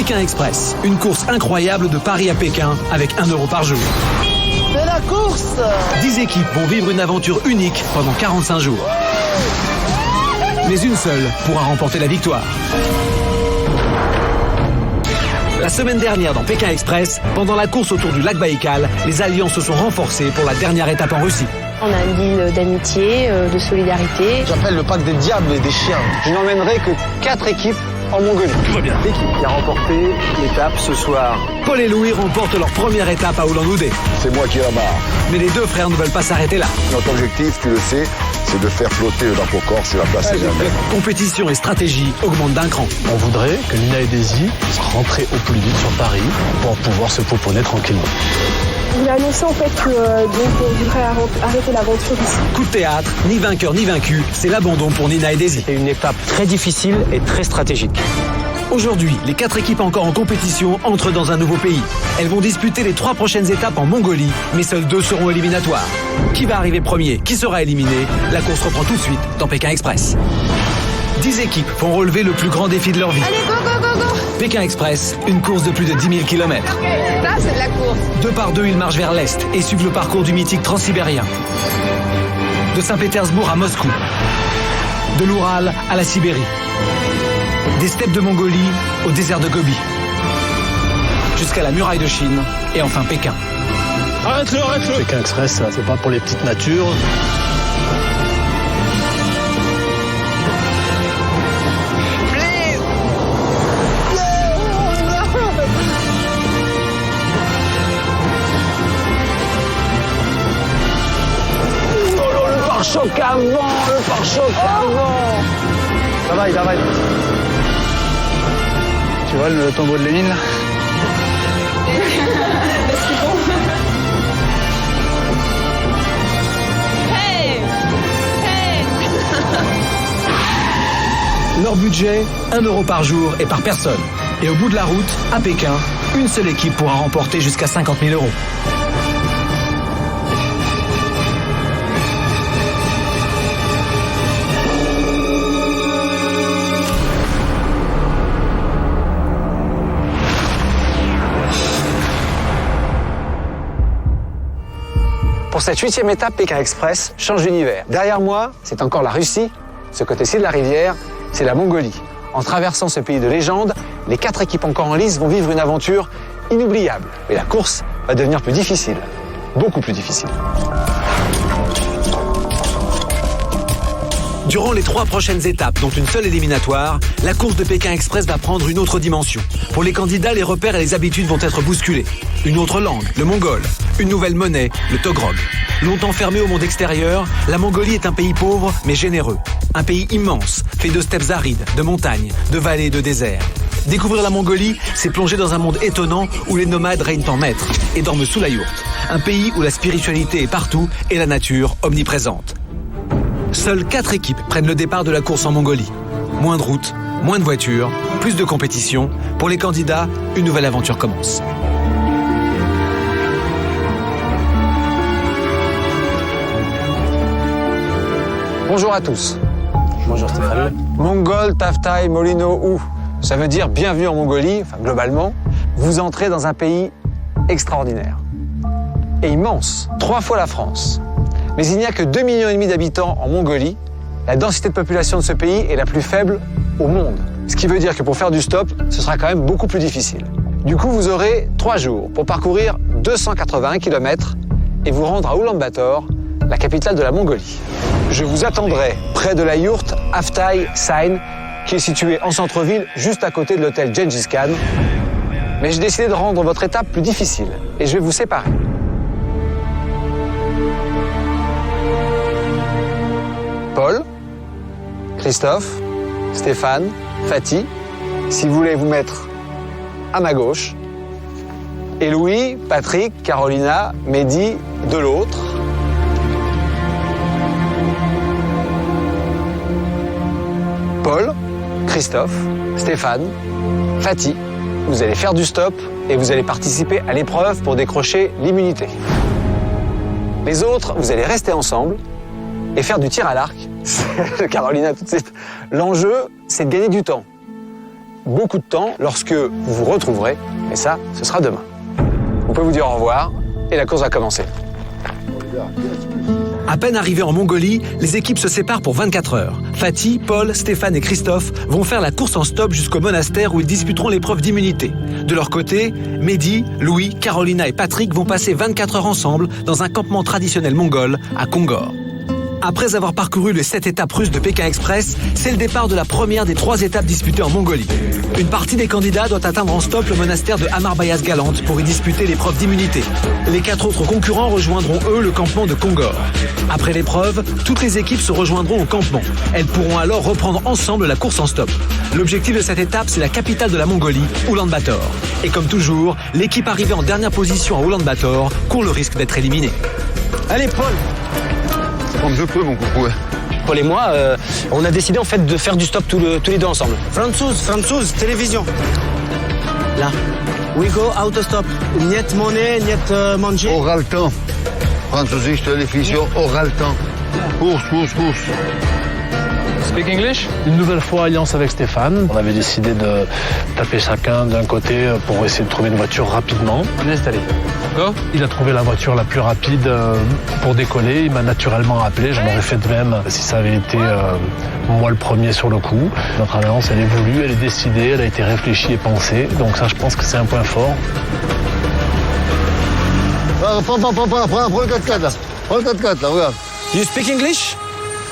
Pékin Express, une course incroyable de Paris à Pékin avec 1 € par jour. C'est la course! 10 équipes vont vivre une aventure unique pendant 45 jours. Mais une seule pourra remporter la victoire. La semaine dernière dans Pékin Express, pendant la course autour du lac Baïkal, les alliances se sont renforcées pour la dernière étape en Russie. On a un deal d'amitié, de solidarité. J'appelle le pack des diables et des chiens. Je n'emmènerai que 4 équipes en Mongolie. Tout va bien. L'équipe qui a remporté l'étape ce soir. Paul et Louis remportent leur première étape à Ulan-Ude. C'est moi qui ai la barre. Mais les deux frères ne veulent pas s'arrêter là. Notre objectif, tu le sais, c'est de faire flotter le drapeau sur la place élémentaire. Compétition et stratégie augmentent d'un cran. On voudrait que Nina et Daisy puissent rentrer au plus vite sur Paris pour pouvoir se pouponner tranquillement. Il a annoncé en fait que on voudrait arrêter l'aventure ici. Coup de théâtre, ni vainqueur ni vaincu, c'est l'abandon pour Nina et Daisy. C'est une étape très difficile et très stratégique. Aujourd'hui, les 4 équipes encore en compétition entrent dans un nouveau pays. Elles vont disputer les 3 prochaines étapes en Mongolie, mais seules 2 seront éliminatoires. Qui va arriver premier? Qui sera éliminé? La course reprend tout de suite dans Pékin Express. 10 équipes vont relever le plus grand défi de leur vie. Allez, go, go, go, go! Pékin Express, une course de plus de 10 000 km. Ça, c'est de la course. 2 par 2, ils marchent vers l'est et suivent le parcours du mythique transsibérien. De Saint-Pétersbourg à Moscou. De l'Oural à la Sibérie. Des steppes de Mongolie au désert de Gobi. Jusqu'à la muraille de Chine et enfin Pékin. Arrête-le, arrête-le! Pékin Express, c'est pas pour les petites natures. Le pare-choc avant! Le pare-choc avant! Ça va, ça va. Tu vois le tombeau de Lénine là? Leur budget, 1 € par jour et par personne. Et au bout de la route, à Pékin, une seule équipe pourra remporter jusqu'à 50 000 €. Pour cette 8e étape, Pékin Express change d'univers. Derrière moi, c'est encore la Russie. Ce côté-ci de la rivière, c'est la Mongolie. En traversant ce pays de légende, les 4 équipes encore en lice vont vivre une aventure inoubliable. Mais la course va devenir plus difficile. Beaucoup plus difficile. Durant les 3 prochaines étapes, dont une seule éliminatoire, la course de Pékin Express va prendre une autre dimension. Pour les candidats, les repères et les habitudes vont être bousculés. Une autre langue, le mongol. Une nouvelle monnaie, le togrog. Longtemps fermé au monde extérieur, la Mongolie est un pays pauvre mais généreux. Un pays immense, fait de steppes arides, de montagnes, de vallées et de déserts. Découvrir la Mongolie, c'est plonger dans un monde étonnant où les nomades règnent en maîtres et dorment sous la yourte. Un pays où la spiritualité est partout et la nature omniprésente. Seules 4 équipes prennent le départ de la course en Mongolie. Moins de routes, moins de voitures, plus de compétition. Pour les candidats, une nouvelle aventure commence. Bonjour à tous. Bonjour Stéphane. Mongol, Taftai, Molino, ou. Ça veut dire bienvenue en Mongolie, enfin globalement. Vous entrez dans un pays extraordinaire. Et immense. 3 fois la France. Mais il n'y a que 2,5 millions d'habitants en Mongolie. La densité de population de ce pays est la plus faible au monde. Ce qui veut dire que pour faire du stop, ce sera quand même beaucoup plus difficile. Du coup, vous aurez 3 jours pour parcourir 281 km et vous rendre à Ulaanbaatar, la capitale de la Mongolie. Je vous attendrai près de la yourte Aftai Sain, qui est située en centre-ville, juste à côté de l'hôtel Gengis Khan. Mais j'ai décidé de rendre votre étape plus difficile et je vais vous séparer. Paul, Christophe, Stéphane, Fatih, si vous voulez vous mettre à ma gauche, et Louis, Patrick, Carolina, Mehdi de l'autre. Paul, Christophe, Stéphane, Fatih, vous allez faire du stop et vous allez participer à l'épreuve pour décrocher l'immunité. Les autres, vous allez rester ensemble et faire du tir à l'arc. Carolina tout de suite. L'enjeu, c'est de gagner du temps. beaucoup de temps lorsque vous vous retrouverez, et ça, ce sera demain. Vous pouvez vous dire au revoir et la course va commencer. À peine arrivés en Mongolie, les équipes se séparent pour 24 heures. Fatih, Paul, Stéphane et Christophe vont faire la course en stop jusqu'au monastère où ils disputeront l'épreuve d'immunité. De leur côté, Mehdi, Louis, Carolina et Patrick vont passer 24 heures ensemble dans un campement traditionnel mongol à Kongor. Après avoir parcouru les 7 étapes russes de Pékin Express, c'est le départ de la première des 3 étapes disputées en Mongolie. Une partie des candidats doit atteindre en stop le monastère de Amar-Bayaz Galant pour y disputer l'épreuve d'immunité. Les 4 autres concurrents rejoindront eux le campement de Kongor. Après l'épreuve, toutes les équipes se rejoindront au campement. Elles pourront alors reprendre ensemble la course en stop. L'objectif de cette étape, c'est la capitale de la Mongolie, Oulan-Bator. Et comme toujours, l'équipe arrivée en dernière position à Oulan-Bator court le risque d'être éliminée. Allez Paul! Comme je peux, mon coucou. Paul et moi, on a décidé en fait de faire du stop tous les deux ensemble. Franzouz, télévision. Là. We go auto-stop. Niet monnaie, niet manger. Aura le temps. Französisch, télévision, aura le temps. Course. Speak English. Une nouvelle fois alliance avec Stéphane. On avait décidé de taper chacun d'un côté pour essayer de trouver une voiture rapidement. On est installé. Il a trouvé la voiture la plus rapide pour décoller. Il m'a naturellement appelé. J'en aurais fait de même si ça avait été moi le premier sur le coup. Notre alliance, elle est voulue, elle est décidée, elle a été réfléchie et pensée. Donc ça, je pense que c'est un point fort. Prends le 4x4 là. Prends le 4x4 là, regarde. You speak English?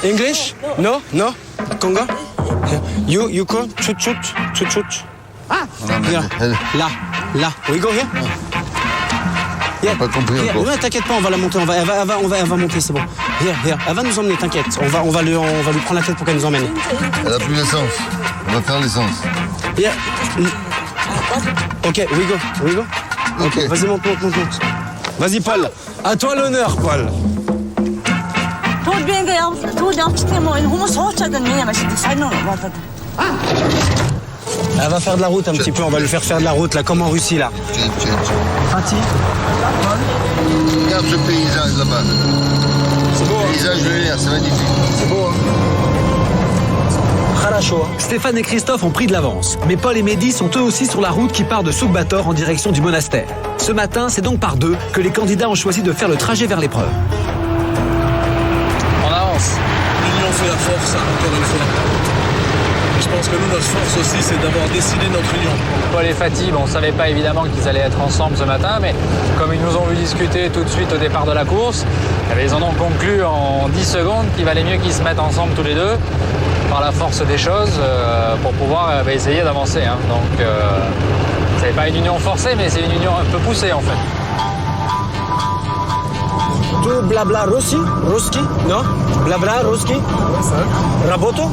English? No? Congo? You go? Chut. Ah! Here. Là. We go here? Yeah. Pas compris encore. Ouais, t'inquiète pas, on va la monter, elle va monter, c'est bon. Here. Elle va nous emmener, t'inquiète. On va lui prendre la tête pour qu'elle nous emmène. Elle a plus d'essence. On va faire l'essence. Yeah. Ok, we go. Ok, vas-y, monte. Vas-y, Paul. À toi l'honneur, Paul. Elle va faire de la route un petit peu, on va lui faire de la route, là, comme en Russie, là. Fatih. Regarde ce paysage là-bas. C'est beau, hein? Paysage lunaire, c'est magnifique. C'est beau, hein? Stéphane et Christophe ont pris de l'avance, mais Paul et Mehdi sont eux aussi sur la route qui part de Souk-Bator en direction du monastère. Ce matin, c'est donc par 2 que les candidats ont choisi de faire le trajet vers l'épreuve. On avance. L'union fait la force, encore une fois. Et je pense que nous, notre force aussi, c'est d'avoir décidé notre union. Paul et Fatih, on ne savait pas évidemment qu'ils allaient être ensemble ce matin, mais comme ils nous ont vu discuter tout de suite au départ de la course, ils en ont conclu en 10 secondes qu'il valait mieux qu'ils se mettent ensemble tous les deux, par la force des choses, pour pouvoir essayer d'avancer. Donc, c'est pas une union forcée, mais c'est une union un peu poussée en fait. Tout blabla Russki? Non? Blabla Russki? Raboto?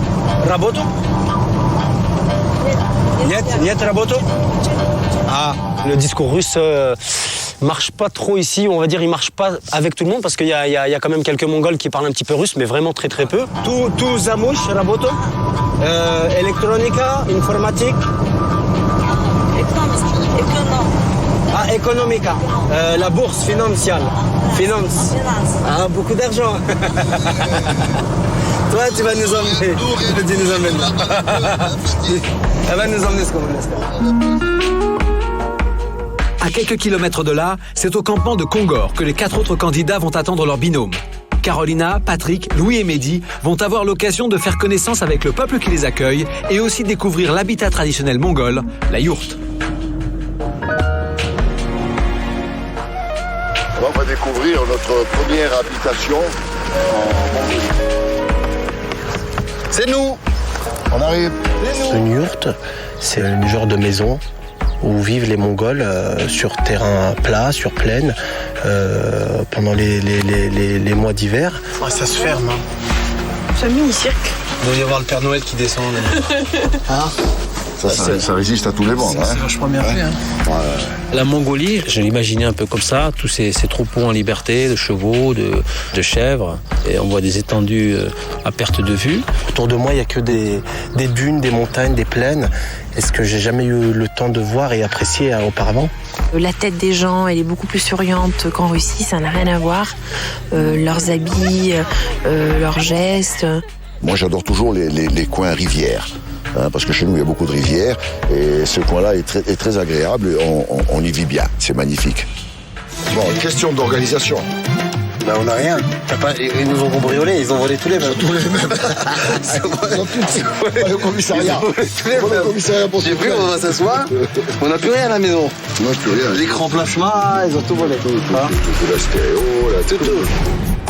Niet Raboto? Ah, le discours russe marche pas trop ici, on va dire, il marche pas avec tout le monde parce qu'il y a quand même quelques Mongols qui parlent un petit peu russe, mais vraiment très très peu. Tout Zamouch, Raboto? Electronica, informatique? Economica, la bourse financière. Finance. Ah, beaucoup d'argent. Toi, tu vas nous emmener. Tu nous emmènes là. Elle va nous emmener ce qu'on veut. À quelques kilomètres de là, c'est au campement de Kongor que les 4 autres candidats vont attendre leur binôme. Carolina, Patrick, Louis et Mehdi vont avoir l'occasion de faire connaissance avec le peuple qui les accueille et aussi découvrir l'habitat traditionnel mongol, la yourte. On va découvrir notre première habitation en Mongolie. C'est nous. On arrive. Une yourte, c'est une genre de maison où vivent les Mongols sur terrain plat, sur plaine, pendant les mois d'hiver. Ah, ça se ferme. C'est un mini-cirque. Il doit y avoir le Père Noël qui descend. Hein? Ça résiste à tous les vents. C'est vachement bien fait. La Mongolie, je l'imaginais un peu comme ça, tous ces troupeaux en liberté, de chevaux, de chèvres, et on voit des étendues à perte de vue. Autour de moi, il n'y a que des dunes, des montagnes, des plaines. Est-ce que j'ai jamais eu le temps de voir et apprécier auparavant? La tête des gens, elle est beaucoup plus souriante qu'en Russie, ça n'a rien à voir. Leurs habits, leurs gestes. Moi, j'adore toujours les coins rivières. parce que chez nous il y a beaucoup de rivières et ce coin-là est très agréable, on y vit bien, c'est magnifique. Bon, question d'organisation. Ben on n'a rien. Ils nous ont cambriolés, ils ont volé tous les meubles. Tous les meubles. Ils ont tous volé au commissariat. Au commissariat pour j'ai vu, on va s'asseoir. On n'a plus rien à la maison. On n'a plus rien. L'écran plasma, ils ont tout volé. La stéréo, tout.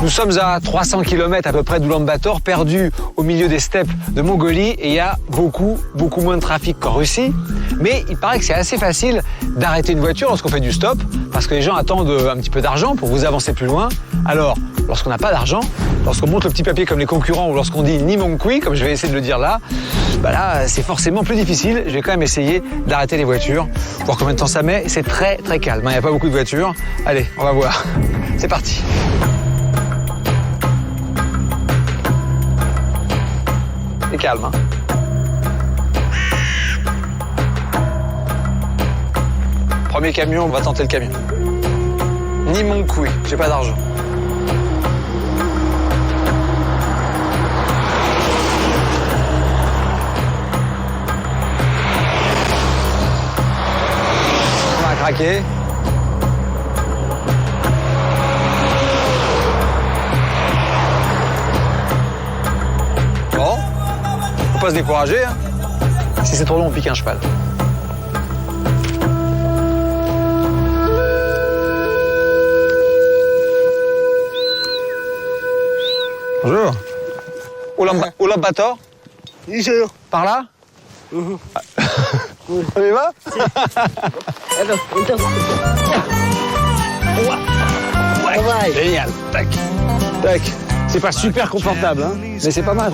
Nous sommes à 300 km à peu près d'Oulan-Bator, perdus au milieu des steppes de Mongolie, et il y a beaucoup moins de trafic qu'en Russie. Mais il paraît que c'est assez facile d'arrêter une voiture lorsqu'on fait du stop, parce que les gens attendent un petit peu d'argent pour vous avancer plus loin. Alors, lorsqu'on n'a pas d'argent, lorsqu'on monte le petit papier comme les concurrents, ou lorsqu'on dit ni mon kui, comme je vais essayer de le dire là, bah là, c'est forcément plus difficile. Je vais quand même essayer d'arrêter les voitures, voir combien de temps ça met. C'est très calme, il n'y a pas beaucoup de voitures. Allez, on va voir. C'est parti. C'est calme, hein. Premier camion, on va tenter le camion. Ni mon couille, j'ai pas d'argent. On va craquer. Bon, faut pas se décourager, hein. Si c'est trop long, on pique un cheval. Bonjour. Oulan-Bator? Par là? On y va? Ouais. Génial. Tac. Tac. C'est pas super confortable, hein, mais c'est pas mal.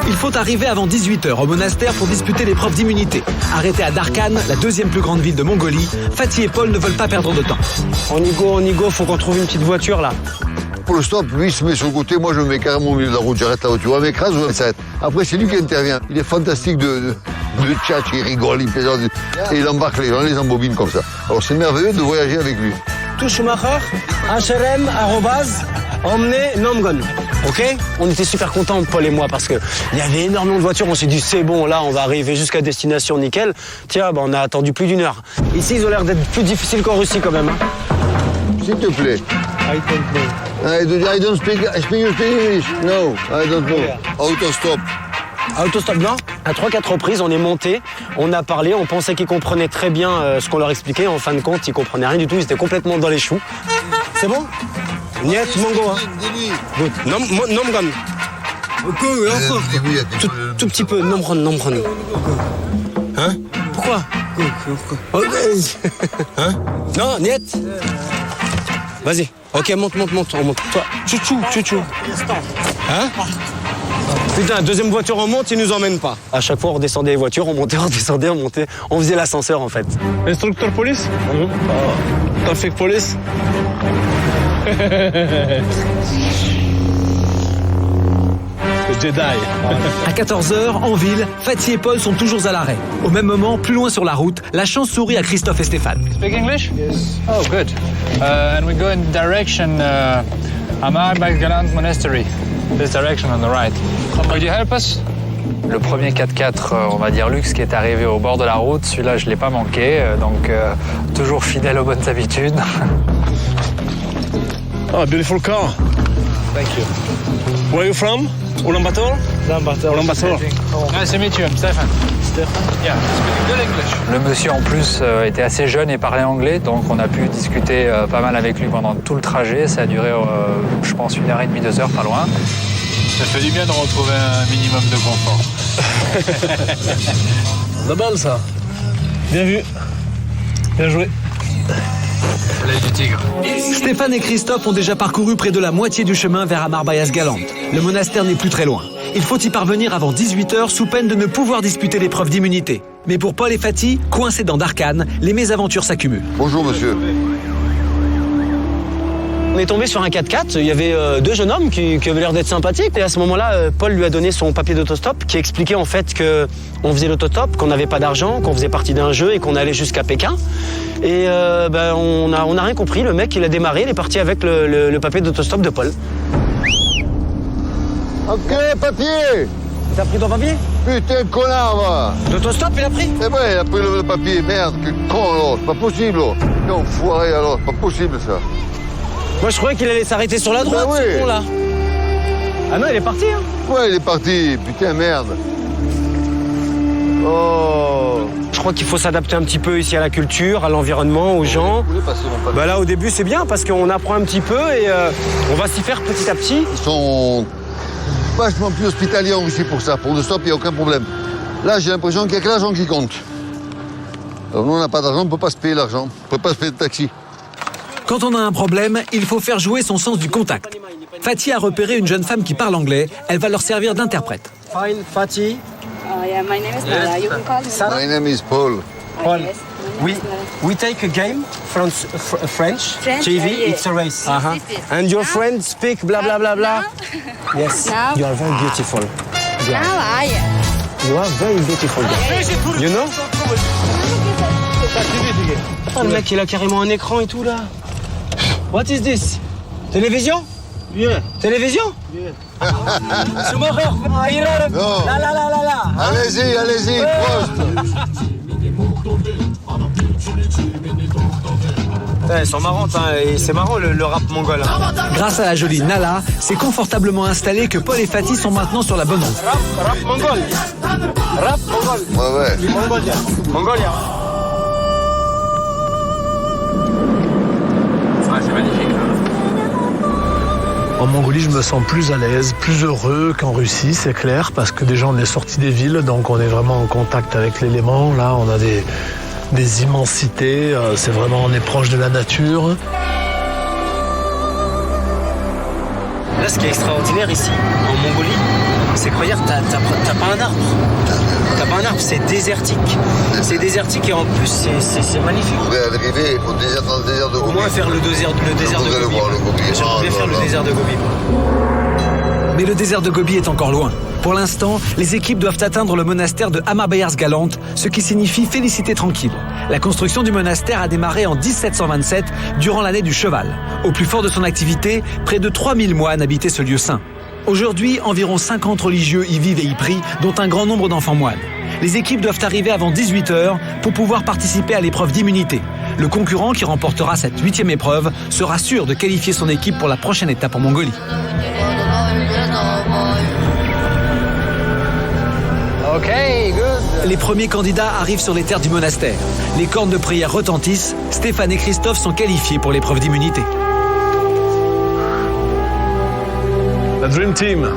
Il faut arriver avant 18h au monastère pour disputer l'épreuve d'immunité. Arrêtés à Darkhan, la deuxième plus grande ville de Mongolie, Fatih et Paul ne veulent pas perdre de temps. On y go, faut qu'on trouve une petite voiture là. Pour le stop, lui il se met sur le côté, moi je me mets carrément au milieu de la route, j'arrête la voiture, on m'écrase ou on s'arrête. Après c'est lui qui intervient. Il est fantastique de tchatch, il rigole, il plaisante, et il embarque les gens, il les embobine comme ça. Alors c'est merveilleux de voyager avec lui. Tout Schumacher, hrm@omne-nomgon. Ok? On était super contents, Paul et moi, parce qu'il y avait énormément de voitures. On s'est dit, c'est bon, là, on va arriver jusqu'à destination nickel. Tiens, on a attendu plus d'1 heure. Ici, ils ont l'air d'être plus difficiles qu'en Russie, quand même. Hein. S'il te plaît. I don't speak English. No, I don't know. Autostop. Autostop, non? À 3-4 reprises, on est monté, on a parlé, on pensait qu'ils comprenaient très bien ce qu'on leur expliquait. En fin de compte, ils comprenaient rien du tout, ils étaient complètement dans les choux. C'est bon? Niet mongo, hein? Nomgon. Tout petit peu, nomron. Hein? Pourquoi? Hein? Non, niet. Vas-y. Ok, monte, on monte. Toi, chouchou. Hein? Putain, deuxième voiture, on monte, ils nous emmènent pas. À chaque fois, on redescendait les voitures, on montait, on faisait l'ascenseur en fait. Instructeur police? Traffic police? Jedi. À 14h, en ville, Fatih et Paul sont toujours à l'arrêt. Au même moment, plus loin sur la route, la chance sourit à Christophe et Stéphane. Speak English? Yes. Oh, good. And we go in direction Amar Galant Monastery. This direction on the right. Could you help us? Le premier 4x4, on va dire luxe, qui est arrivé au bord de la route, celui-là, je ne l'ai pas manqué, donc toujours fidèle aux bonnes habitudes. Oh, beautiful car. Thank you. Where are you from? Ulaanbaatar? Ulaanbaatar. Nice to meet you, I'm Stefan. Yeah, speaking good English. Le monsieur en plus était assez jeune et parlait anglais, donc on a pu discuter pas mal avec lui pendant tout le trajet. Ça a duré, je pense, 1h30, 2 heures, pas loin. Ça fait du bien de retrouver un minimum de confort. C'est balle ça. Bien vu. Bien joué. L'œil du tigre. Stéphane et Christophe ont déjà parcouru près de la moitié du chemin vers Amar Bayaz Galant. Le monastère n'est plus très loin. Il faut y parvenir avant 18h sous peine de ne pouvoir disputer l'épreuve d'immunité. Mais pour Paul et Fatih, coincés dans Darkhan, les mésaventures s'accumulent. Bonjour monsieur. On est tombé sur un 4x4, il y avait 2 jeunes hommes qui avaient l'air d'être sympathiques. Et à ce moment-là, Paul lui a donné son papier d'autostop qui expliquait en fait qu'on faisait l'autostop, qu'on n'avait pas d'argent, qu'on faisait partie d'un jeu et qu'on allait jusqu'à Pékin. Et on a rien compris, le mec il a démarré, il est parti avec le papier d'autostop de Paul. Ok, papier. T'as pris ton papier? Putain, connard, va. L'autostop, il a pris? C'est vrai, il a pris le papier. Merde, que con, alors. C'est pas possible, là. Non, foiré, alors. C'est pas possible, ça. Moi, je croyais qu'il allait s'arrêter sur la droite, Ben oui. ce con-là. Ah non, il est parti, hein? Ouais, il est parti. Putain, merde. Oh. Je crois qu'il faut s'adapter un petit peu ici à la culture, à l'environnement, aux gens. Vous voulez passer mon papier? Bah là, au début, c'est bien parce qu'on apprend un petit peu et on va s'y faire petit à petit. Ils sont vachement plus hospitaliers en Russie pour ça. Pour le stop, il n'y a aucun problème. Là, j'ai l'impression qu'il n'y a que l'argent qui compte. Alors, nous, on n'a pas d'argent, on ne peut pas se payer l'argent. On ne peut pas se payer de taxi. Quand on a un problème, il faut faire jouer son sens du contact. Fatih a repéré une jeune femme qui parle anglais. Elle va leur servir d'interprète. Fine, Fatih. Yeah, my name is Nara. You can call me. Sarah. My name is Paul. Paul. Yes. We take a game from French. French, TV, yeah. it's a race. This is- And your Now? friend speak blah blah blah blah. Yes. Now? You are very beautiful. Now I You are very beautiful. You know? Oh, le mec, il a carrément un écran et tout là. What is this? Télévision? Yeah. Télévision? Schumacher. Non. La la la la la. Allez-y, allez-y, Prost. Elles sont marrantes, hein, et c'est marrant le rap mongol. Hein. Grâce à la jolie Nala, c'est confortablement installé que Paul et Fatih sont maintenant sur la bonne route. Rap mongol. Rap mongol. Ouais, ouais. Mongolia. Mongolia. Ouais, c'est magnifique. En Mongolie, je me sens plus à l'aise, plus heureux qu'en Russie, c'est clair, parce que déjà on est sorti des villes, donc on est vraiment en contact avec l'élément. Là, on a des immensités, c'est vraiment, on est proche de la nature. Là, ce qui est extraordinaire ici, en Mongolie, c'est que regarde, t'as pas un arbre. T'as pas un arbre, c'est désertique. C'est désertique et en plus, c'est magnifique. Vous pouvez arriver dans le désert de Au Gobi. moins faire le désert de Vous allez Gobi. voir le Gobi. J'aimerais bien faire le désert de Gobi. Mais le désert de Gobi est encore loin. Pour l'instant, les équipes doivent atteindre le monastère de Hamar-Bayars-Galant, ce qui signifie félicité tranquille. La construction du monastère a démarré en 1727, durant l'année du cheval. Au plus fort de son activité, près de 3000 moines habitaient ce lieu saint. Aujourd'hui, environ 50 religieux y vivent et y prient, dont un grand nombre d'enfants moines. Les équipes doivent arriver avant 18h pour pouvoir participer à l'épreuve d'immunité. Le concurrent qui remportera cette 8e épreuve sera sûr de qualifier son équipe pour la prochaine étape en Mongolie. Ok, good. Les premiers candidats arrivent sur les terres du monastère. Les cornes de prière retentissent. Stéphane et Christophe sont qualifiés pour l'épreuve d'immunité. La Dream Team.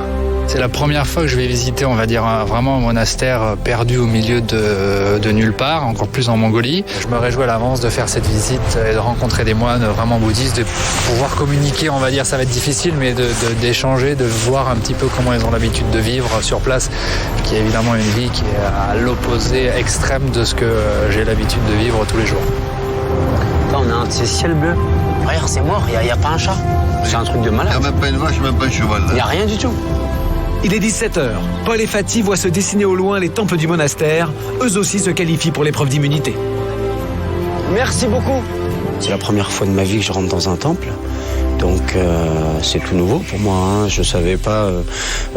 C'est la première fois que je vais visiter, on va dire, vraiment un monastère perdu au milieu de nulle part, encore plus en Mongolie. Je me réjouis à l'avance de faire cette visite et de rencontrer des moines vraiment bouddhistes, de pouvoir communiquer, on va dire, ça va être difficile, mais d'échanger, de voir un petit peu comment ils ont l'habitude de vivre sur place, qui est évidemment une vie qui est à l'opposé extrême de ce que j'ai l'habitude de vivre tous les jours. Là, on a un de ces ciels bleus. Regarde, c'est mort, il n'y a pas un chat. C'est un truc de Il n'y malade. a même pas une vache, même pas un cheval. Il n'y a rien du tout. Il est 17h. Paul et Fatih voient se dessiner au loin les temples du monastère. Eux aussi se qualifient pour l'épreuve d'immunité. Merci beaucoup. C'est la première fois de ma vie que je rentre dans un temple. Donc c'est tout nouveau pour moi. Hein. Je ne savais pas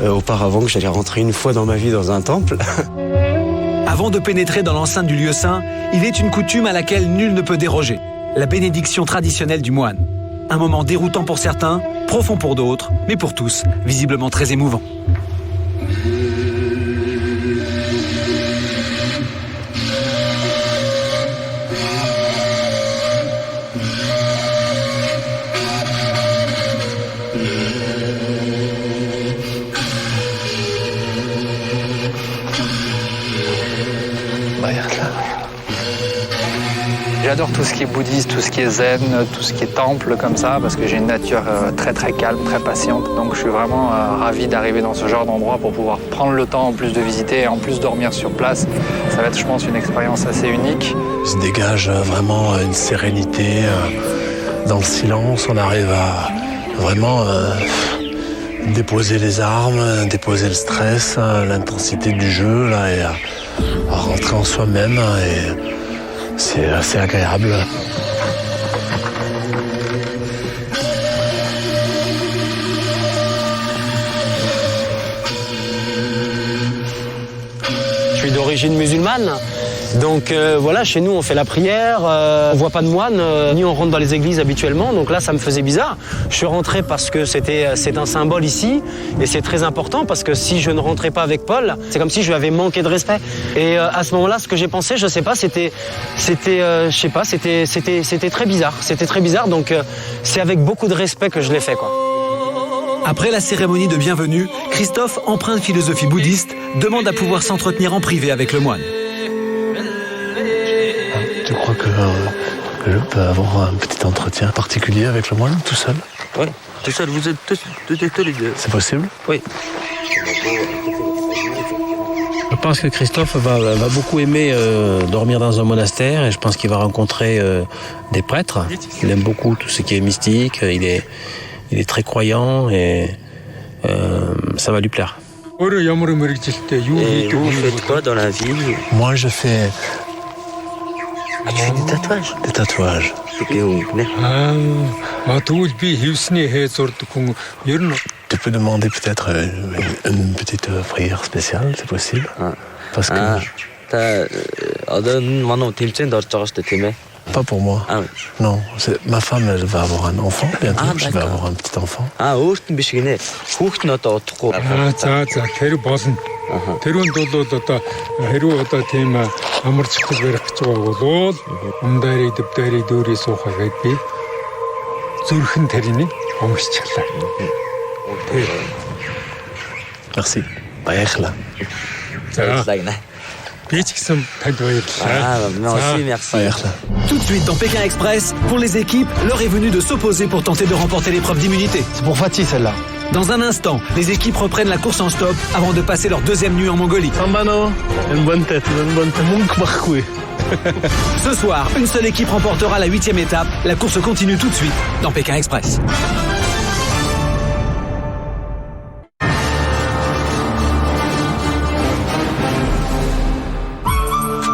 auparavant que j'allais rentrer une fois dans ma vie dans un temple. Avant de pénétrer dans l'enceinte du lieu saint, il est une coutume à laquelle nul ne peut déroger. La bénédiction traditionnelle du moine. Un moment déroutant pour certains, profond pour d'autres, mais pour tous, visiblement très émouvant. J'adore tout ce qui est bouddhiste, tout ce qui est zen, tout ce qui est temple comme ça, parce que j'ai une nature très très calme, très patiente. Donc je suis vraiment ravi d'arriver dans ce genre d'endroit pour pouvoir prendre le temps en plus de visiter et en plus dormir sur place. Ça va être, je pense, une expérience assez unique. Il se dégage vraiment une sérénité dans le silence. On arrive à vraiment déposer les armes, déposer le stress, l'intensité du jeu là, et à rentrer en soi-même. Et c'est assez agréable. d'origine musulmane. Donc voilà, chez nous on fait la prière, on voit pas de moine, ni on rentre dans les églises habituellement, donc là ça me faisait bizarre. Je suis rentré parce que c'est un symbole ici, et c'est très important parce que si je ne rentrais pas avec Paul, c'est comme si je lui avais manqué de respect. Et à ce moment-là, ce que j'ai pensé, je sais pas, c'était très bizarre. C'était très bizarre, donc c'est avec beaucoup de respect que je l'ai fait, quoi. Après la cérémonie de bienvenue, Christophe, empreint de philosophie bouddhiste, demande à pouvoir s'entretenir en privé avec le moine. Tu crois que je peux avoir un petit entretien particulier avec le moine, tout seul? Oui, tout seul, vous êtes tous les deux. C'est possible? Oui. Je pense que Christophe va beaucoup aimer dormir dans un monastère et je pense qu'il va rencontrer des prêtres. Il aime beaucoup tout ce qui est mystique, il est très croyant et ça va lui plaire. Et vous faites quoi dans la vie? Moi, je fais... Ah, tu fais des tatouages? Des tatouages. Tu peux demander peut-être une petite prière spéciale, c'est possible? Parce que... Pas pour moi. Ah oui. Non, ma femme, elle va avoir un enfant bientôt. Je vais avoir un petit enfant. Merci. Merci. Tout de suite dans Pékin Express, pour les équipes, l'heure est venue de s'opposer pour tenter de remporter l'épreuve d'immunité. C'est pour Fatih celle-là. Dans un instant, les équipes reprennent la course en stop avant de passer leur deuxième nuit en Mongolie. Sambano, une bonne tête. Ce soir, une seule équipe remportera la 8e étape. La course continue tout de suite dans Pékin Express.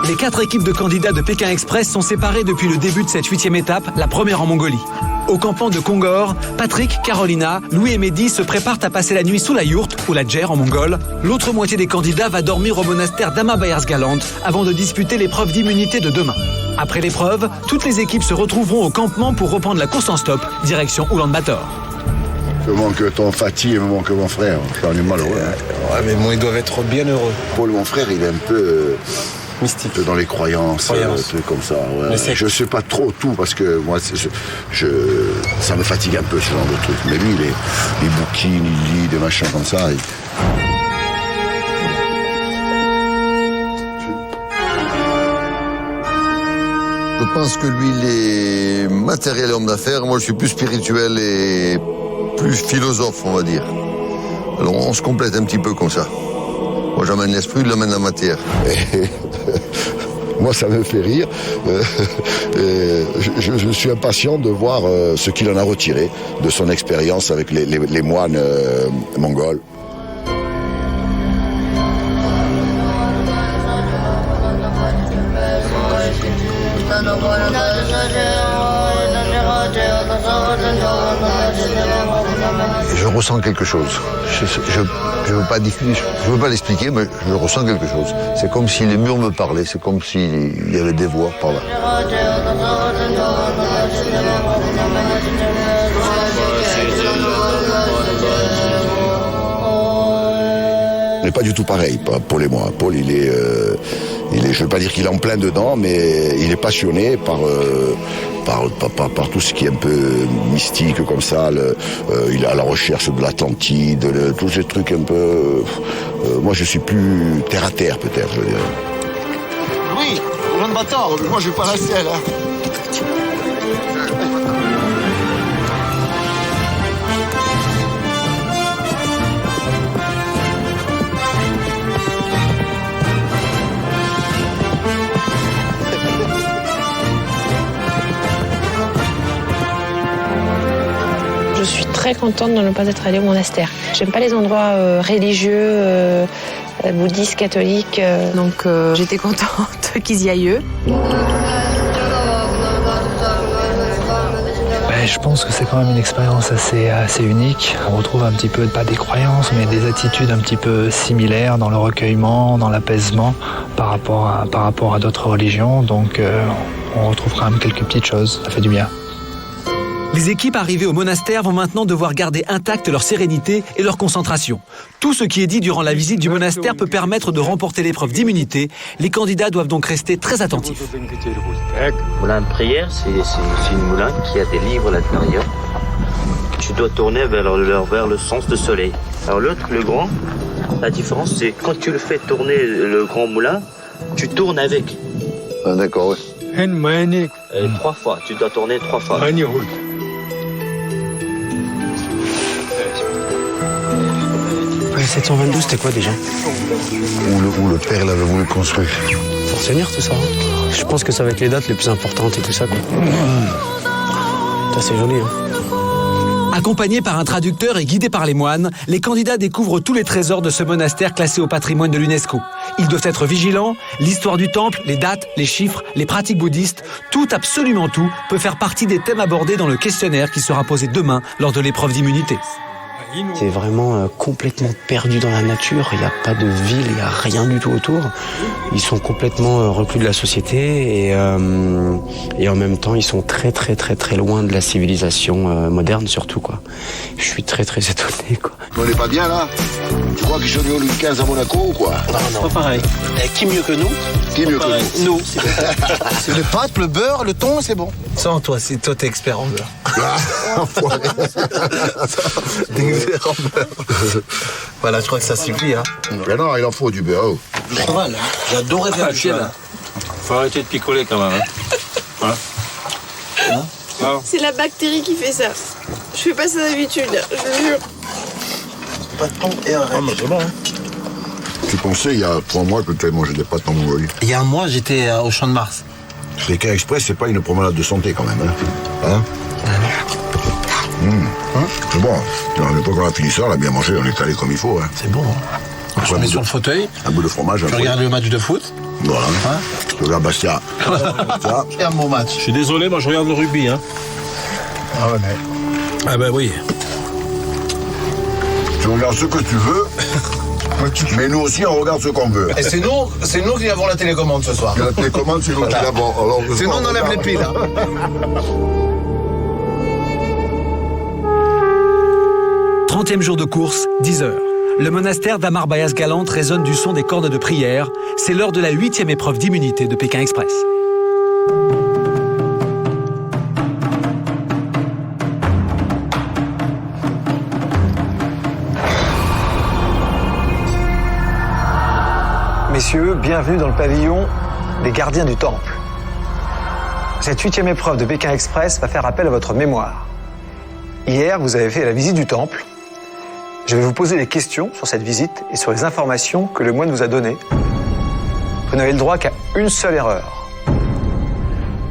Les 4 équipes de candidats de Pékin Express sont séparées depuis le début de cette 8e étape, la première en Mongolie. Au campement de Kongor, Patrick, Carolina, Louis et Mehdi se préparent à passer la nuit sous la yourte, ou la djer en mongol. L'autre moitié des candidats va dormir au monastère d'Ama-Bayarsgaland avant de disputer l'épreuve d'immunité de demain. Après l'épreuve, toutes les équipes se retrouveront au campement pour reprendre la course en stop, direction Oulan-Bator. Je manque ton Fatih et me manque mon frère. J'en ai malheureux. Ouais, mais bon, ils doivent être bien heureux. Paul, mon frère, il est un peu... mystique. Dans les croyances. Trucs comme ça. Ouais. Je sais pas trop tout parce que moi, ça me fatigue un peu ce genre de truc. Mais lui, il bouquine, il lit des machins comme ça. Je pense que lui, il est matériel et homme d'affaires. Moi, je suis plus spirituel et plus philosophe, on va dire. Alors, on se complète un petit peu comme ça. Moi, j'amène l'esprit, il amène la matière. Moi, ça me fait rire. Je suis impatient de voir ce qu'il en a retiré de son expérience avec les moines mongols. Je ressens quelque chose. Je veux pas l'expliquer, mais je ressens quelque chose. C'est comme si les murs me parlaient, c'est comme s'il y avait des voix par là. On n'est pas du tout pareil, Paul et moi. Paul, il est, je ne veux pas dire qu'il est en plein dedans, mais il est passionné par tout ce qui est un peu mystique comme ça. Il est à la recherche de l'Atlantide, tous ces trucs un peu... moi, je suis plus terre à terre, peut-être, je veux dire. Oui, Oulan-Bator, moi, je vais pas rester là. Je suis très contente de ne pas être allée au monastère. J'aime pas les endroits religieux, bouddhistes, catholiques, donc j'étais contente qu'ils y aillent eux. Je pense que c'est quand même une expérience assez unique. On retrouve un petit peu, pas des croyances, mais des attitudes un petit peu similaires dans le recueillement, dans l'apaisement par rapport à d'autres religions. Donc on retrouve quand même quelques petites choses, ça fait du bien. Les équipes arrivées au monastère vont maintenant devoir garder intacte leur sérénité et leur concentration. Tout ce qui est dit durant la visite du monastère peut permettre de remporter l'épreuve d'immunité. Les candidats doivent donc rester très attentifs. Moulin de prière, c'est une moulin qui a des livres à l'intérieur. Tu dois tourner vers le sens du soleil. Alors l'autre, le grand, la différence c'est quand tu le fais tourner le grand moulin, tu tournes avec. Ah, d'accord, oui. 3 fois, tu dois tourner 3 fois. 722, c'était quoi déjà? Où le père l'avait voulu construire. Pour tenir tout ça. Je pense que ça va être les dates les plus importantes et tout ça, quoi. Ça, c'est joli, hein. Accompagnés par un traducteur et guidés par les moines, les candidats découvrent tous les trésors de ce monastère classé au patrimoine de l'UNESCO. Ils doivent être vigilants, l'histoire du temple, les dates, les chiffres, les pratiques bouddhistes, tout, absolument tout, peut faire partie des thèmes abordés dans le questionnaire qui sera posé demain lors de l'épreuve d'immunité. C'est vraiment complètement perdu dans la nature, il n'y a pas de ville, il n'y a rien du tout autour. Ils sont complètement reclus de la société et en même temps ils sont très très très très loin de la civilisation moderne surtout, quoi. Je suis très très étonné, quoi. On n'est pas bien là? Tu crois qu'ils sont venus au Louis XV à Monaco ou quoi? Non, pas pareil. Qui mieux que nous? Qui mieux que nous? Nous. C'est les pâtes, le beurre, le thon, c'est bon. Sans toi, toi t'es expert en beurre. Voilà, je crois que ça suffit, hein. Ben non, il en faut du beurre. Ça va, là. J'adorais faire le chien, là. Faut arrêter de picoler quand même. C'est la bactérie qui fait ça. Je fais pas ça d'habitude, je vous jure. Pas de thon et un rêve. C'est bon, hein. Tu pensais il y a 3 mois que tu avais mangé des pâtes en Mongolie? Il y a un mois, j'étais au Champ de Mars. Pékin Express, c'est pas une promenade de santé quand même, hein? C'est bon. À l'époque, on a fini ça, on a bien mangé, on est calé comme il faut. Hein. C'est bon, hein. On se met sur le fauteuil. Un bout de fromage. Tu regardes le match de foot. Voilà. Hein? Tu regardes Bastia. C'est un bon match. Je suis désolé, moi je regarde le rugby, hein. Ah ouais, mais... Ah ben oui. Tu regardes ce que tu veux, mais nous aussi, on regarde ce qu'on veut. Et c'est nous qui avons la télécommande ce soir. La télécommande, c'est nous qui l'avons. Alors, Sinon, on enlève les piles. Hein. Trentième jour de course, 10 heures. Le monastère d'Amar Bayas Galante résonne du son des cordes de prière. C'est l'heure de la 8e épreuve d'immunité de Pékin Express. Messieurs, bienvenue dans le pavillon des gardiens du temple. Cette 8e épreuve de Pékin Express va faire appel à votre mémoire. Hier, vous avez fait la visite du temple. Je vais vous poser des questions sur cette visite et sur les informations que le moine vous a données. Vous n'avez le droit qu'à une seule erreur.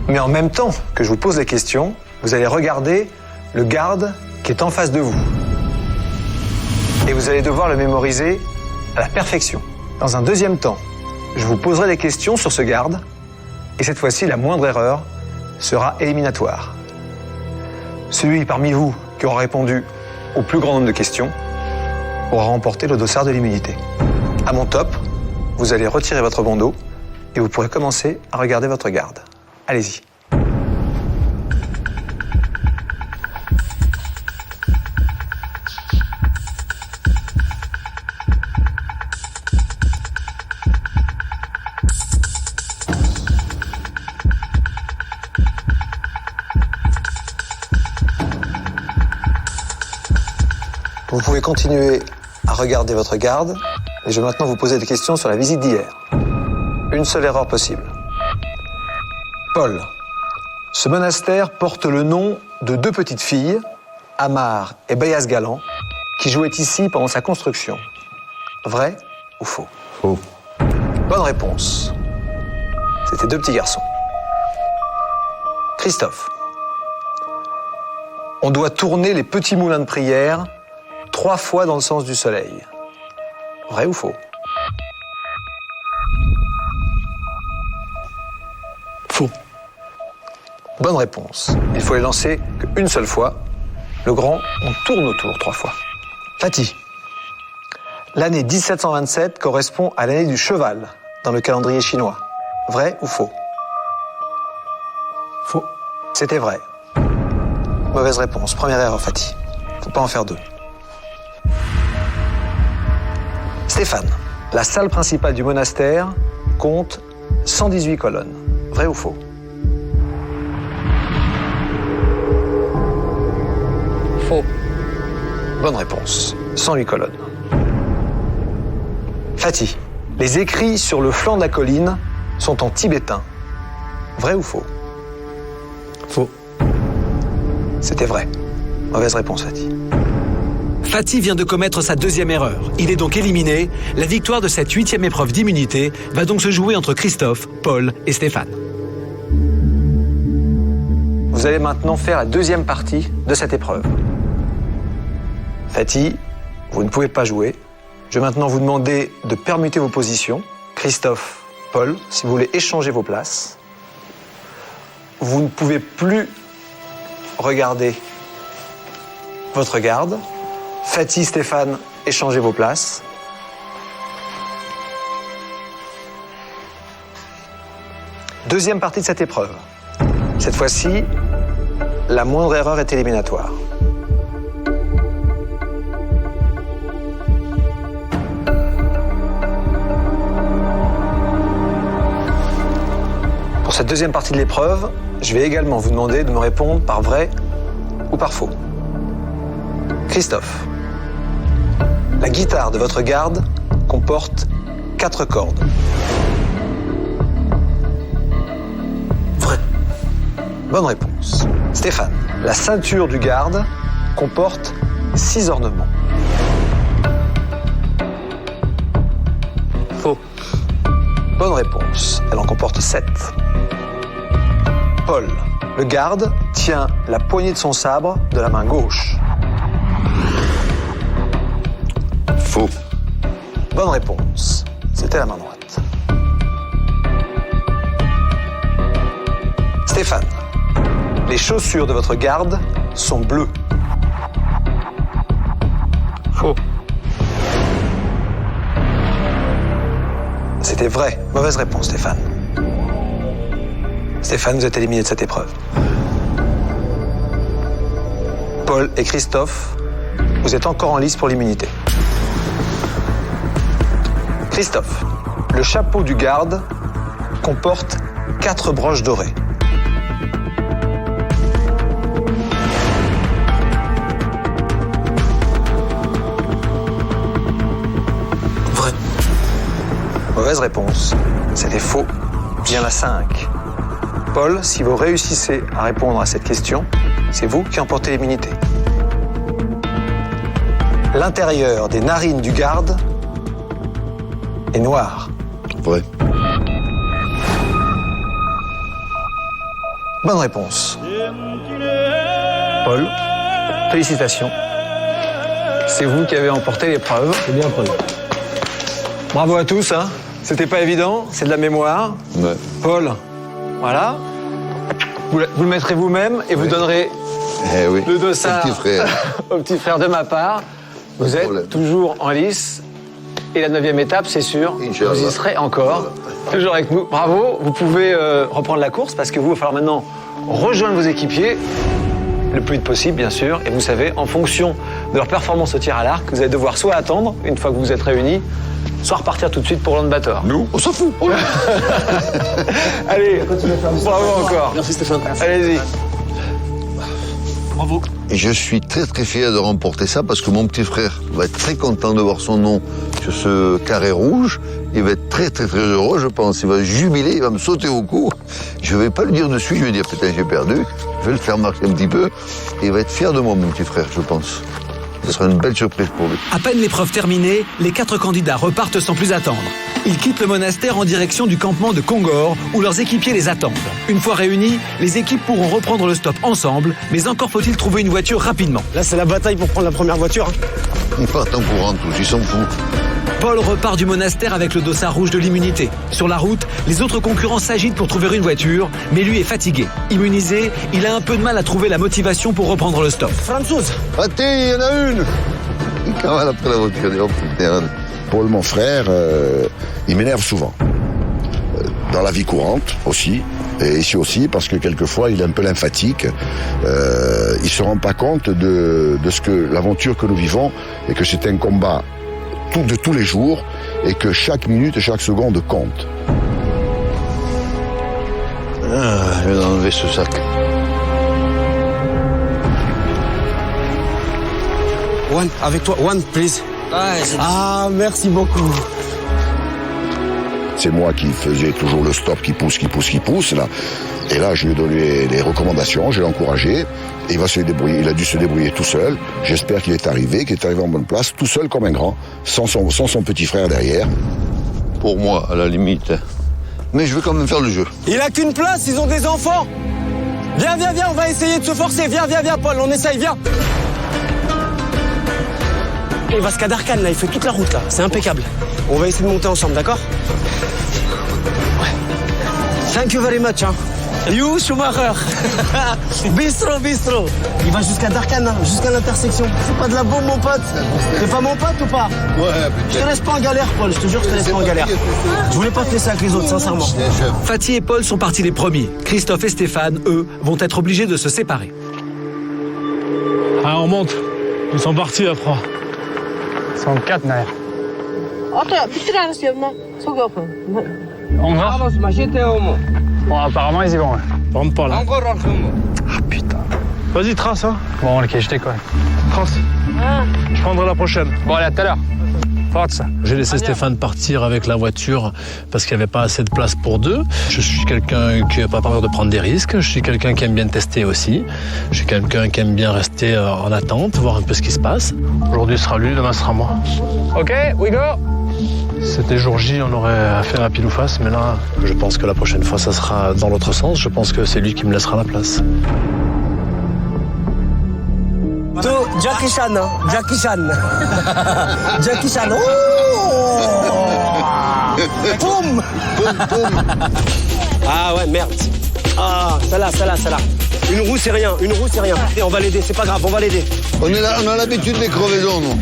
Mais en même temps que je vous pose les questions, vous allez regarder le garde qui est en face de vous. Et vous allez devoir le mémoriser à la perfection. Dans un deuxième temps, je vous poserai des questions sur ce garde. Et cette fois-ci, la moindre erreur sera éliminatoire. Celui parmi vous qui aura répondu au plus grand nombre de questions aura remporté le dossard de l'immunité. À mon top, vous allez retirer votre bandeau et vous pourrez commencer à regarder votre garde. Allez-y. Vous pouvez continuer à regarder votre garde, et je vais maintenant vous poser des questions sur la visite d'hier. Une seule erreur possible. Paul, ce monastère porte le nom de 2 petites filles, Amar et Bayas Galant, qui jouaient ici pendant sa construction. Vrai ou faux? Faux. Bonne réponse. C'était 2 petits garçons. Christophe, on doit tourner les petits moulins de prière 3 fois dans le sens du soleil. Vrai ou faux? Faux. Bonne réponse. Il faut les lancer qu'une seule fois. Le grand, on tourne autour 3 fois. Fatih. L'année 1727 correspond à l'année du cheval dans le calendrier chinois. Vrai ou faux? Faux. C'était vrai. Mauvaise réponse. Première erreur, Fatih. Faut pas en faire 2. Stéphane. La salle principale du monastère compte 118 colonnes. Vrai ou faux? Faux. Bonne réponse. 108 colonnes. Fatih. Les écrits sur le flanc de la colline sont en tibétain. Vrai ou faux? Faux. C'était vrai. Mauvaise réponse, Fatih. Fatih vient de commettre sa 2e erreur. Il est donc éliminé. La victoire de cette 8e épreuve d'immunité va donc se jouer entre Christophe, Paul et Stéphane. Vous allez maintenant faire la 2e partie de cette épreuve. Fatih, vous ne pouvez pas jouer. Je vais maintenant vous demander de permuter vos positions. Christophe, Paul, si vous voulez échanger vos places. Vous ne pouvez plus regarder votre garde. Fatih, Stéphane, échangez vos places. Deuxième partie de cette épreuve. Cette fois-ci, la moindre erreur est éliminatoire. Pour cette deuxième partie de l'épreuve, je vais également vous demander de me répondre par vrai ou par faux. Christophe, la guitare de votre garde comporte 4 cordes. Vrai. Bonne réponse. Stéphane, la ceinture du garde comporte 6 ornements. Faux. Bonne réponse. Elle en comporte 7. Paul, le garde tient la poignée de son sabre de la main gauche. Faux. Bonne réponse. C'était la main droite. Stéphane, les chaussures de votre garde sont bleues. Faux. C'était vrai. Mauvaise réponse, Stéphane. Stéphane, vous êtes éliminé de cette épreuve. Paul et Christophe, vous êtes encore en lice pour l'immunité. Christophe, le chapeau du garde comporte 4 broches dorées. Vrai. Mauvaise réponse. C'était faux. Il y en a 5. Paul, si vous réussissez à répondre à cette question, c'est vous qui emportez l'immunité. L'intérieur des narines du garde est noir. Vrai. Bonne réponse. Paul, félicitations. C'est vous qui avez emporté l'épreuve. C'est bien, Paul. Bravo à tous, hein. C'était pas évident, c'est de la mémoire. Ouais. Paul, voilà. Vous le mettrez vous-même et vous donnerez oui. le dossard Au petit frère. au petit frère de ma part. Vous êtes toujours en lice. Et la 9e étape, c'est sûr, Inch'Allah. vous y serez encore. Toujours avec nous. Bravo, vous pouvez reprendre la course parce que vous, il va falloir maintenant rejoindre vos équipiers le plus vite possible, bien sûr. Et vous savez, en fonction de leur performance au tir à l'arc, vous allez devoir soit attendre, une fois que vous êtes réunis, soit repartir tout de suite pour l'Handbattor. Nous, on s'en fout. Allez, bravo encore. Merci Stéphane. Allez-y. Bravo. Et je suis très très fier de remporter ça parce que mon petit frère va être très content de voir son nom sur ce carré rouge. Il va être très très très heureux, je pense. Il va jubiler, il va me sauter au cou. Je vais pas lui dire dessus, je vais dire putain j'ai perdu. Je vais le faire marcher un petit peu. Et il va être fier de moi, mon petit frère, je pense. Ce sera une belle surprise pour lui. À peine l'épreuve terminée, les 4 candidats repartent sans plus attendre. Ils quittent le monastère en direction du campement de Kongor, où leurs équipiers les attendent. Une fois réunis, les équipes pourront reprendre le stop ensemble, mais encore faut-il trouver une voiture rapidement. Là, c'est la bataille pour prendre la première voiture. Ils partent en courant tous, ils s'en foutent. Paul repart du monastère avec le dossard rouge de l'immunité. Sur la route, les autres concurrents s'agitent pour trouver une voiture, mais lui est fatigué. Immunisé, il a un peu de mal à trouver la motivation pour reprendre le stop. Françoise. Raté, il y en a une. Il cavale après la voiture. Oh, putain. Paul, mon frère, il m'énerve souvent. Dans la vie courante aussi, et ici aussi, parce que quelquefois il est un peu lymphatique. Il se rend pas compte de ce que l'aventure que nous vivons, et que c'est un combat de tous les jours, et que chaque minute et chaque seconde compte. Je vais enlever ce sac. One, avec toi. One, please. Ah, merci beaucoup. C'est moi qui faisais toujours le stop qui pousse, là. Et là, je lui ai donné les recommandations, je l'ai encouragé. Et il va se débrouiller. Il a dû se débrouiller tout seul. J'espère qu'il est arrivé en bonne place, tout seul comme un grand, sans son petit frère derrière. Pour moi, à la limite. Mais je vais quand même faire le jeu. Il a qu'une place, ils ont des enfants. Viens, on va essayer de se forcer. Viens, Paul, on essaye, viens. Il va se Kadarkan, là, il fait toute la route, là. C'est impeccable. On va essayer de monter ensemble, d'accord? Ouais. Thank you very much, hein. You, Schumacher. Bistro. Il va jusqu'à Darkan, hein, jusqu'à l'intersection. C'est pas de la bombe, mon pote. T'es pas mon pote ou pas? Ouais, je te laisse pas en galère, Paul. Je te jure, je te laisse pas en galère. Je voulais pas te laisser avec les autres, sincèrement. Fatih et Paul sont partis les premiers. Christophe et Stéphane, eux, vont être obligés de se séparer. Ah, on monte. Ils sont partis à 3. Ils sont 4, Nair. On va. Bon, apparemment, ils y vont. Rentre pas là. Ah, putain. Vas-y, trace, hein. Bon, ok, je décolle. Trace. Je prendrai la prochaine. Bon, allez, à tout à l'heure. Forza. J'ai laissé Stéphane partir avec la voiture parce qu'il n'y avait pas assez de place pour deux. Je suis quelqu'un qui n'a pas peur de prendre des risques. Je suis quelqu'un qui aime bien tester aussi. Je suis quelqu'un qui aime bien rester en attente, voir un peu ce qui se passe. Aujourd'hui sera lui, demain sera moi. Ok, we go. C'était jour J, on aurait fait un pile ou face, mais là, je pense que la prochaine fois, ça sera dans l'autre sens. Je pense que c'est lui qui me laissera la place. Jackie Chan, hein. Jackie Chan. Oh Poum. Ah ouais, merde. Ah, celle-là. Une roue, c'est rien. Et on va l'aider, c'est pas grave, on va l'aider. On a l'habitude des crevaisons, nous.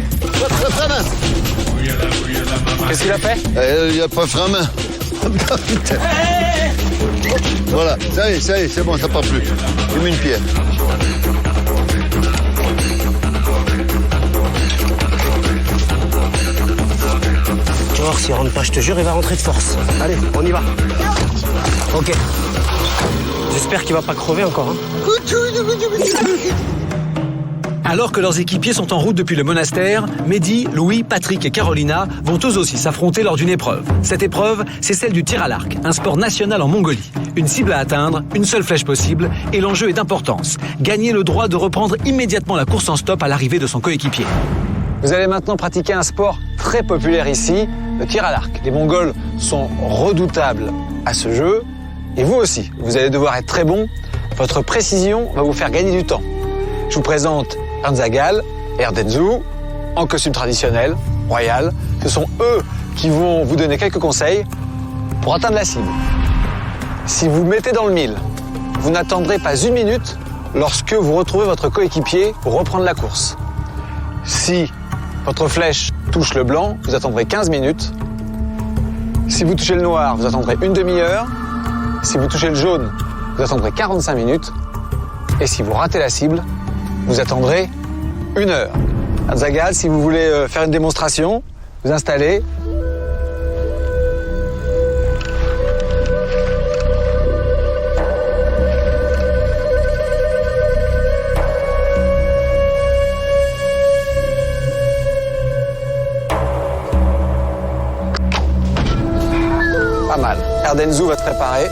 Qu'est-ce qu'il a fait? Il n'y a pas frein à main. Voilà, ça y est, c'est bon, ça part plus. J'ai mis une pierre. Tu vois, s'il rentre pas, je te jure, il va rentrer de force. Allez, on y va. Ok. J'espère qu'il va pas crever encore. Hein. Alors que leurs équipiers sont en route depuis le monastère, Mehdi, Louis, Patrick et Carolina vont eux aussi s'affronter lors d'une épreuve. Cette épreuve, c'est celle du tir à l'arc, un sport national en Mongolie. Une cible à atteindre, une seule flèche possible, et l'enjeu est d'importance. Gagner le droit de reprendre immédiatement la course en stop à l'arrivée de son coéquipier. Vous allez maintenant pratiquer un sport très populaire ici, le tir à l'arc. Les Mongols sont redoutables à ce jeu, et vous aussi. Vous allez devoir être très bon. Votre précision va vous faire gagner du temps. Je vous présente Ernzagal et Erdenzu, en costume traditionnel, royal. Ce sont eux qui vont vous donner quelques conseils pour atteindre la cible. Si vous mettez dans le mille, vous n'attendrez pas une minute lorsque vous retrouvez votre coéquipier pour reprendre la course. Si votre flèche touche le blanc, vous attendrez 15 minutes. Si vous touchez le noir, vous attendrez une demi-heure. Si vous touchez le jaune, vous attendrez 45 minutes. Et si vous ratez la cible, vous attendrez 1 heure. Ernzagal, si vous voulez faire une démonstration, vous installez. Pas mal. Erdenzu va te préparer.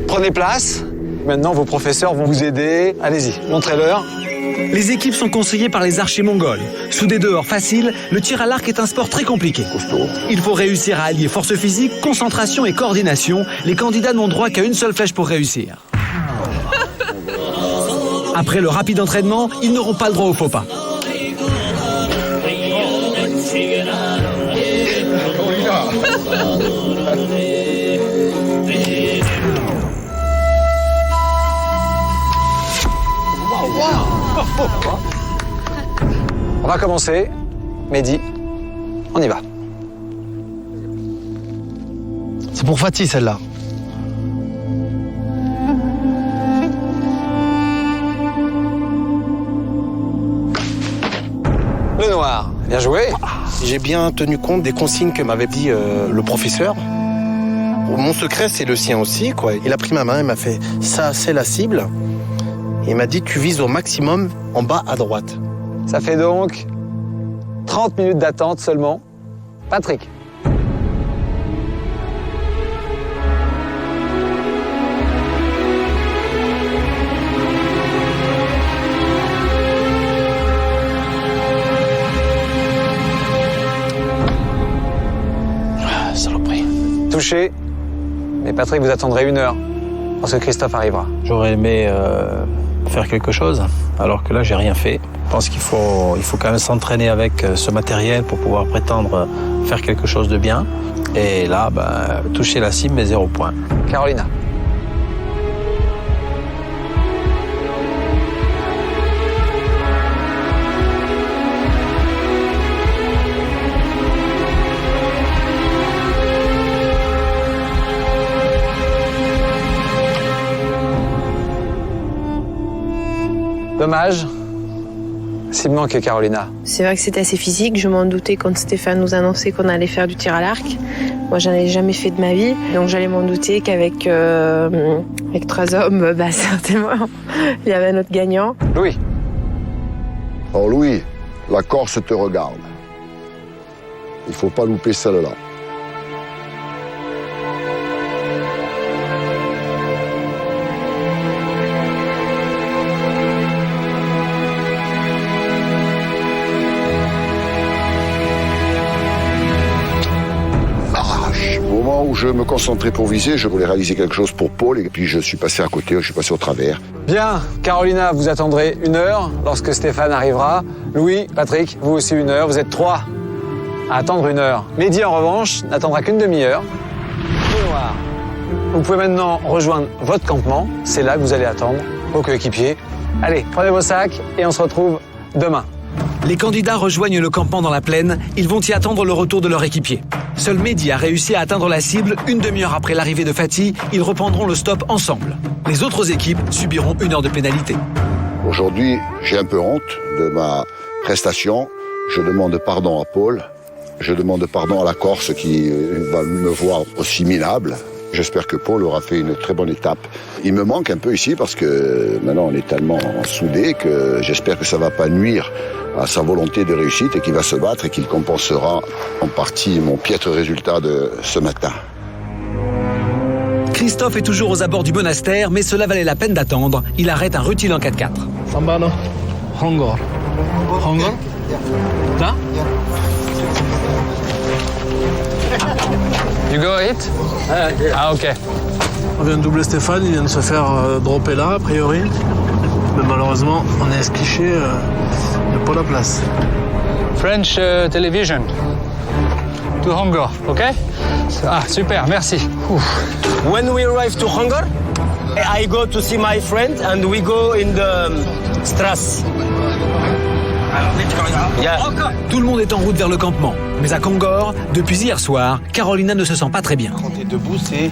Prenez place. Maintenant, vos professeurs vont vous aider. Allez-y, montrez-leur. Les équipes sont conseillées par les archers mongols. Sous des dehors faciles, le tir à l'arc est un sport très compliqué. Il faut réussir à allier force physique, concentration et coordination. Les candidats n'ont droit qu'à une seule flèche pour réussir. Après le rapide entraînement, ils n'auront pas le droit au faux pas. On va commencer. Mehdi, on y va. C'est pour Fatih celle-là. Le noir, bien joué. J'ai bien tenu compte des consignes que m'avait dit le professeur. Mon secret, c'est le sien aussi, quoi. Il a pris ma main, il m'a fait « ça, c'est la cible ». Il m'a dit « tu vises au maximum en bas à droite ». Ça fait donc 30 minutes d'attente seulement. Patrick. Saloperie. Touché. Mais Patrick, vous attendrez 1 heure parce que Christophe arrivera. J'aurais aimé faire quelque chose, alors que là, j'ai rien fait. Je pense qu'il faut quand même s'entraîner avec ce matériel pour pouvoir prétendre faire quelque chose de bien. Et là, toucher la cible, mais 0 point. Carolina. Dommage. Ciblement que Carolina. C'est vrai que c'était assez physique. Je m'en doutais quand Stéphane nous annonçait qu'on allait faire du tir à l'arc. Moi, j'en ai jamais fait de ma vie. Donc, j'allais m'en douter qu'avec avec 3 hommes, certainement, il y avait un autre gagnant. Louis. Alors Louis, la Corse te regarde. Il faut pas louper celle-là. Au moment où je me concentrais pour viser, je voulais réaliser quelque chose pour Paul et puis je suis passé à côté, je suis passé au travers. Bien, Carolina, vous attendrez 1 heure lorsque Stéphane arrivera. Louis, Patrick, vous aussi 1 heure. Vous êtes 3 à attendre 1 heure. Mehdi, en revanche, n'attendra qu'une demi-heure. Le noir. Vous pouvez maintenant rejoindre votre campement. C'est là que vous allez attendre vos coéquipiers. Allez, prenez vos sacs et on se retrouve demain. Les candidats rejoignent le campement dans la plaine. Ils vont y attendre le retour de leur équipier. Seul Mehdi a réussi à atteindre la cible 1 demi-heure après l'arrivée de Fatih. Ils reprendront le stop ensemble. Les autres équipes subiront 1 heure de pénalité. Aujourd'hui, j'ai un peu honte de ma prestation. Je demande pardon à Paul. Je demande pardon à la Corse qui va me voir aussi minable. J'espère que Paul aura fait une très bonne étape. Il me manque un peu ici parce que maintenant on est tellement soudés que j'espère que ça ne va pas nuire à sa volonté de réussite et qu'il va se battre et qu'il compensera en partie mon piètre résultat de ce matin. Christophe est toujours aux abords du monastère, mais cela valait la peine d'attendre. Il arrête un rutile en 4x4. Sambano, Hongor. Hongor? Là? You go hit? Ah, ok. On vient de doubler Stéphane, il vient de se faire dropper là, a priori. Mais malheureusement, on est esquiché, il n'y a pas la place. French television. To Hongor, ok? Ah, super, merci. When we arrive to Hongor, I go to see my friend and we go in the Strasse. Tout le monde est en route vers le campement. Mais à Kongor, depuis hier soir, Carolina ne se sent pas très bien. Quand t'es debout, c'est...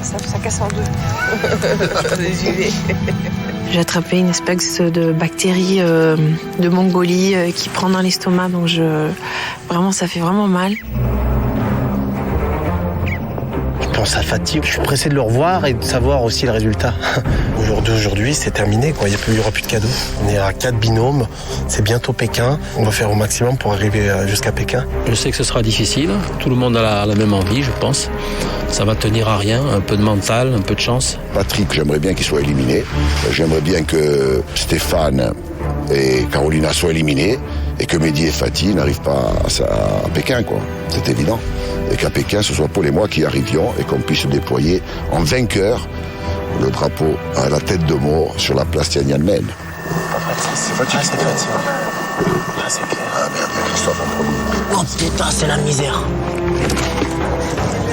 Ça casse en 2. J'ai attrapé une espèce de bactérie de Mongolie qui prend dans l'estomac, donc vraiment, ça fait vraiment mal. Je pense à Fatih, je suis pressé de le revoir et de savoir aussi le résultat. Aujourd'hui, c'est terminé, quoi. Il n'y aura plus de cadeaux. On est à 4 binômes, c'est bientôt Pékin. On va faire au maximum pour arriver jusqu'à Pékin. Je sais que ce sera difficile, tout le monde a la même envie, je pense. Ça va tenir à rien, un peu de mental, un peu de chance. Patrick, j'aimerais bien qu'il soit éliminé. J'aimerais bien que Stéphane et Carolina soit éliminée et que Mehdi et Fatih n'arrivent pas à Pékin, quoi. C'est évident. Et qu'à Pékin, ce soit Paul et moi qui arrivions et qu'on puisse déployer en vainqueur le drapeau à la tête de mort sur la place Tiananmen. C'est Fatih qui s'est fait. Ah, c'est clair. Ah merde, il y a Christophe en premier. Oh putain, c'est la misère.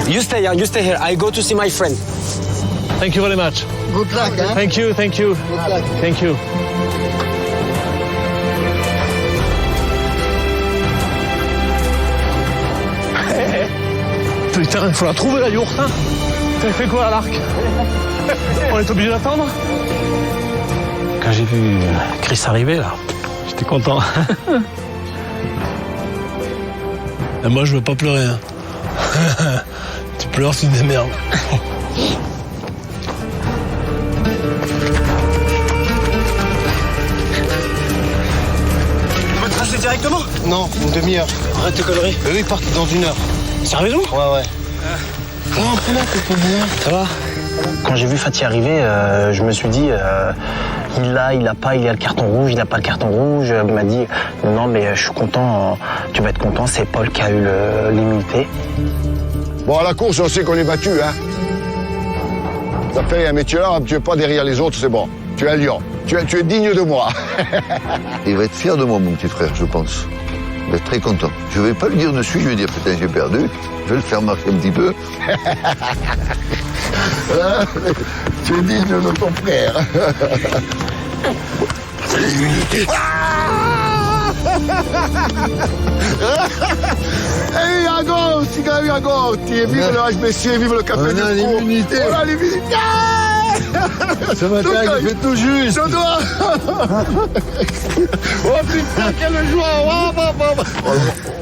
You stay here. I go to see my friend. Thank you very much. Good luck, hein? Thank you. Good luck. Thank you. Putain, il faut la trouver la yourte, hein. T'as fait quoi à l'arc? On est obligé d'attendre? Quand j'ai vu Chris arriver, là, J'étais content. Et moi, je veux pas pleurer, hein. Tu pleures, tu te démerdes. Tu veux tracer directement? Non, une demi-heure. Arrête tes conneries. Mais oui, partent dans 1 heure. Sérieusement? Ouais. Ça va? Quand j'ai vu Fatih arriver, je me suis dit, il a le carton rouge, il a pas le carton rouge. Il m'a dit, non mais je suis content, tu vas être content, c'est Paul qui a eu l'immunité. Bon, à la course, on sait qu'on est battu, hein. T'as fait un métier là, tu es pas derrière les autres, c'est bon. Tu es un lion. Tu es digne de moi. Il va être fier de moi, mon petit frère, je pense. Il va être très content. Je vais pas lui dire dessus, je vais dire putain, j'ai perdu. Je vais le faire marcher un petit peu. Tu es digne de ton frère. C'est l'immunité. Ehi Agosti, cari Agosti, vive le HBC, vive le café du On a l'immunité. On a l'immunité. Ce matin, il fait tout juste. Je dois. Oh putain, quelle joie.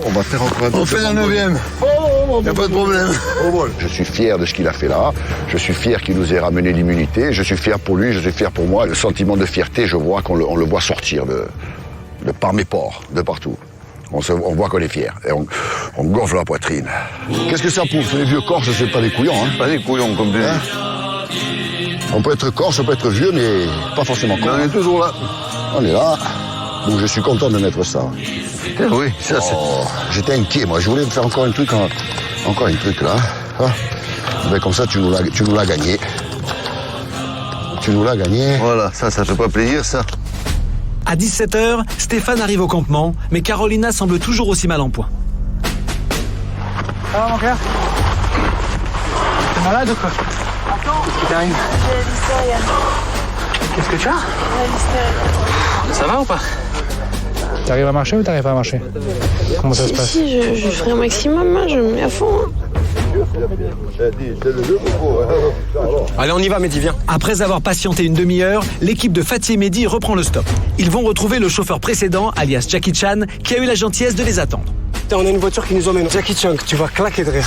On va faire encore un peu. On fait la 9e. Y a pas de problème. Je suis fier de ce qu'il a fait là. Je suis fier qu'il nous ait ramené l'immunité. Je suis fier pour lui, je suis fier pour moi. Le sentiment de fierté, je vois qu'on le voit sortir de par mes pores, de partout. On voit qu'on est fier et on gonfle la poitrine. Qu'est-ce que ça prouve? Les vieux Corses, c'est pas des couillons, hein? Pas des couillons, comme tu dis. On peut être Corse, on peut être vieux, mais pas forcément con. On est toujours là. On est là. Donc je suis content de mettre ça. Oui, ça c'est... J'étais inquiet, moi. Je voulais me faire encore un truc là. Ah. Ben, comme ça, tu nous l'as gagné. Tu nous l'as gagné. Voilà, ça fait pas plaisir, ça. À 17h, Stéphane arrive au campement, mais Carolina semble toujours aussi mal en point. Ça va, mon cœur? T'es malade ou quoi? Attends. Qu'est-ce qui t'arrive? J'ai l'hystérienne. Qu'est-ce que tu as? L'hystérienne. Ça va ou pas? T'arrives à marcher ou t'arrives pas à marcher? Comment ça se passe? Si, je ferai un maximum, hein, je me mets à fond. Hein. Allez, on y va, Mehdi, viens. Après avoir patienté une demi-heure, l'équipe de Fatih et Mehdi reprend le stop. Ils vont retrouver le chauffeur précédent, alias Jackie Chan, qui a eu la gentillesse de les attendre. On a une voiture qui nous emmène. Jackie Chan, tu vas claquer de rire.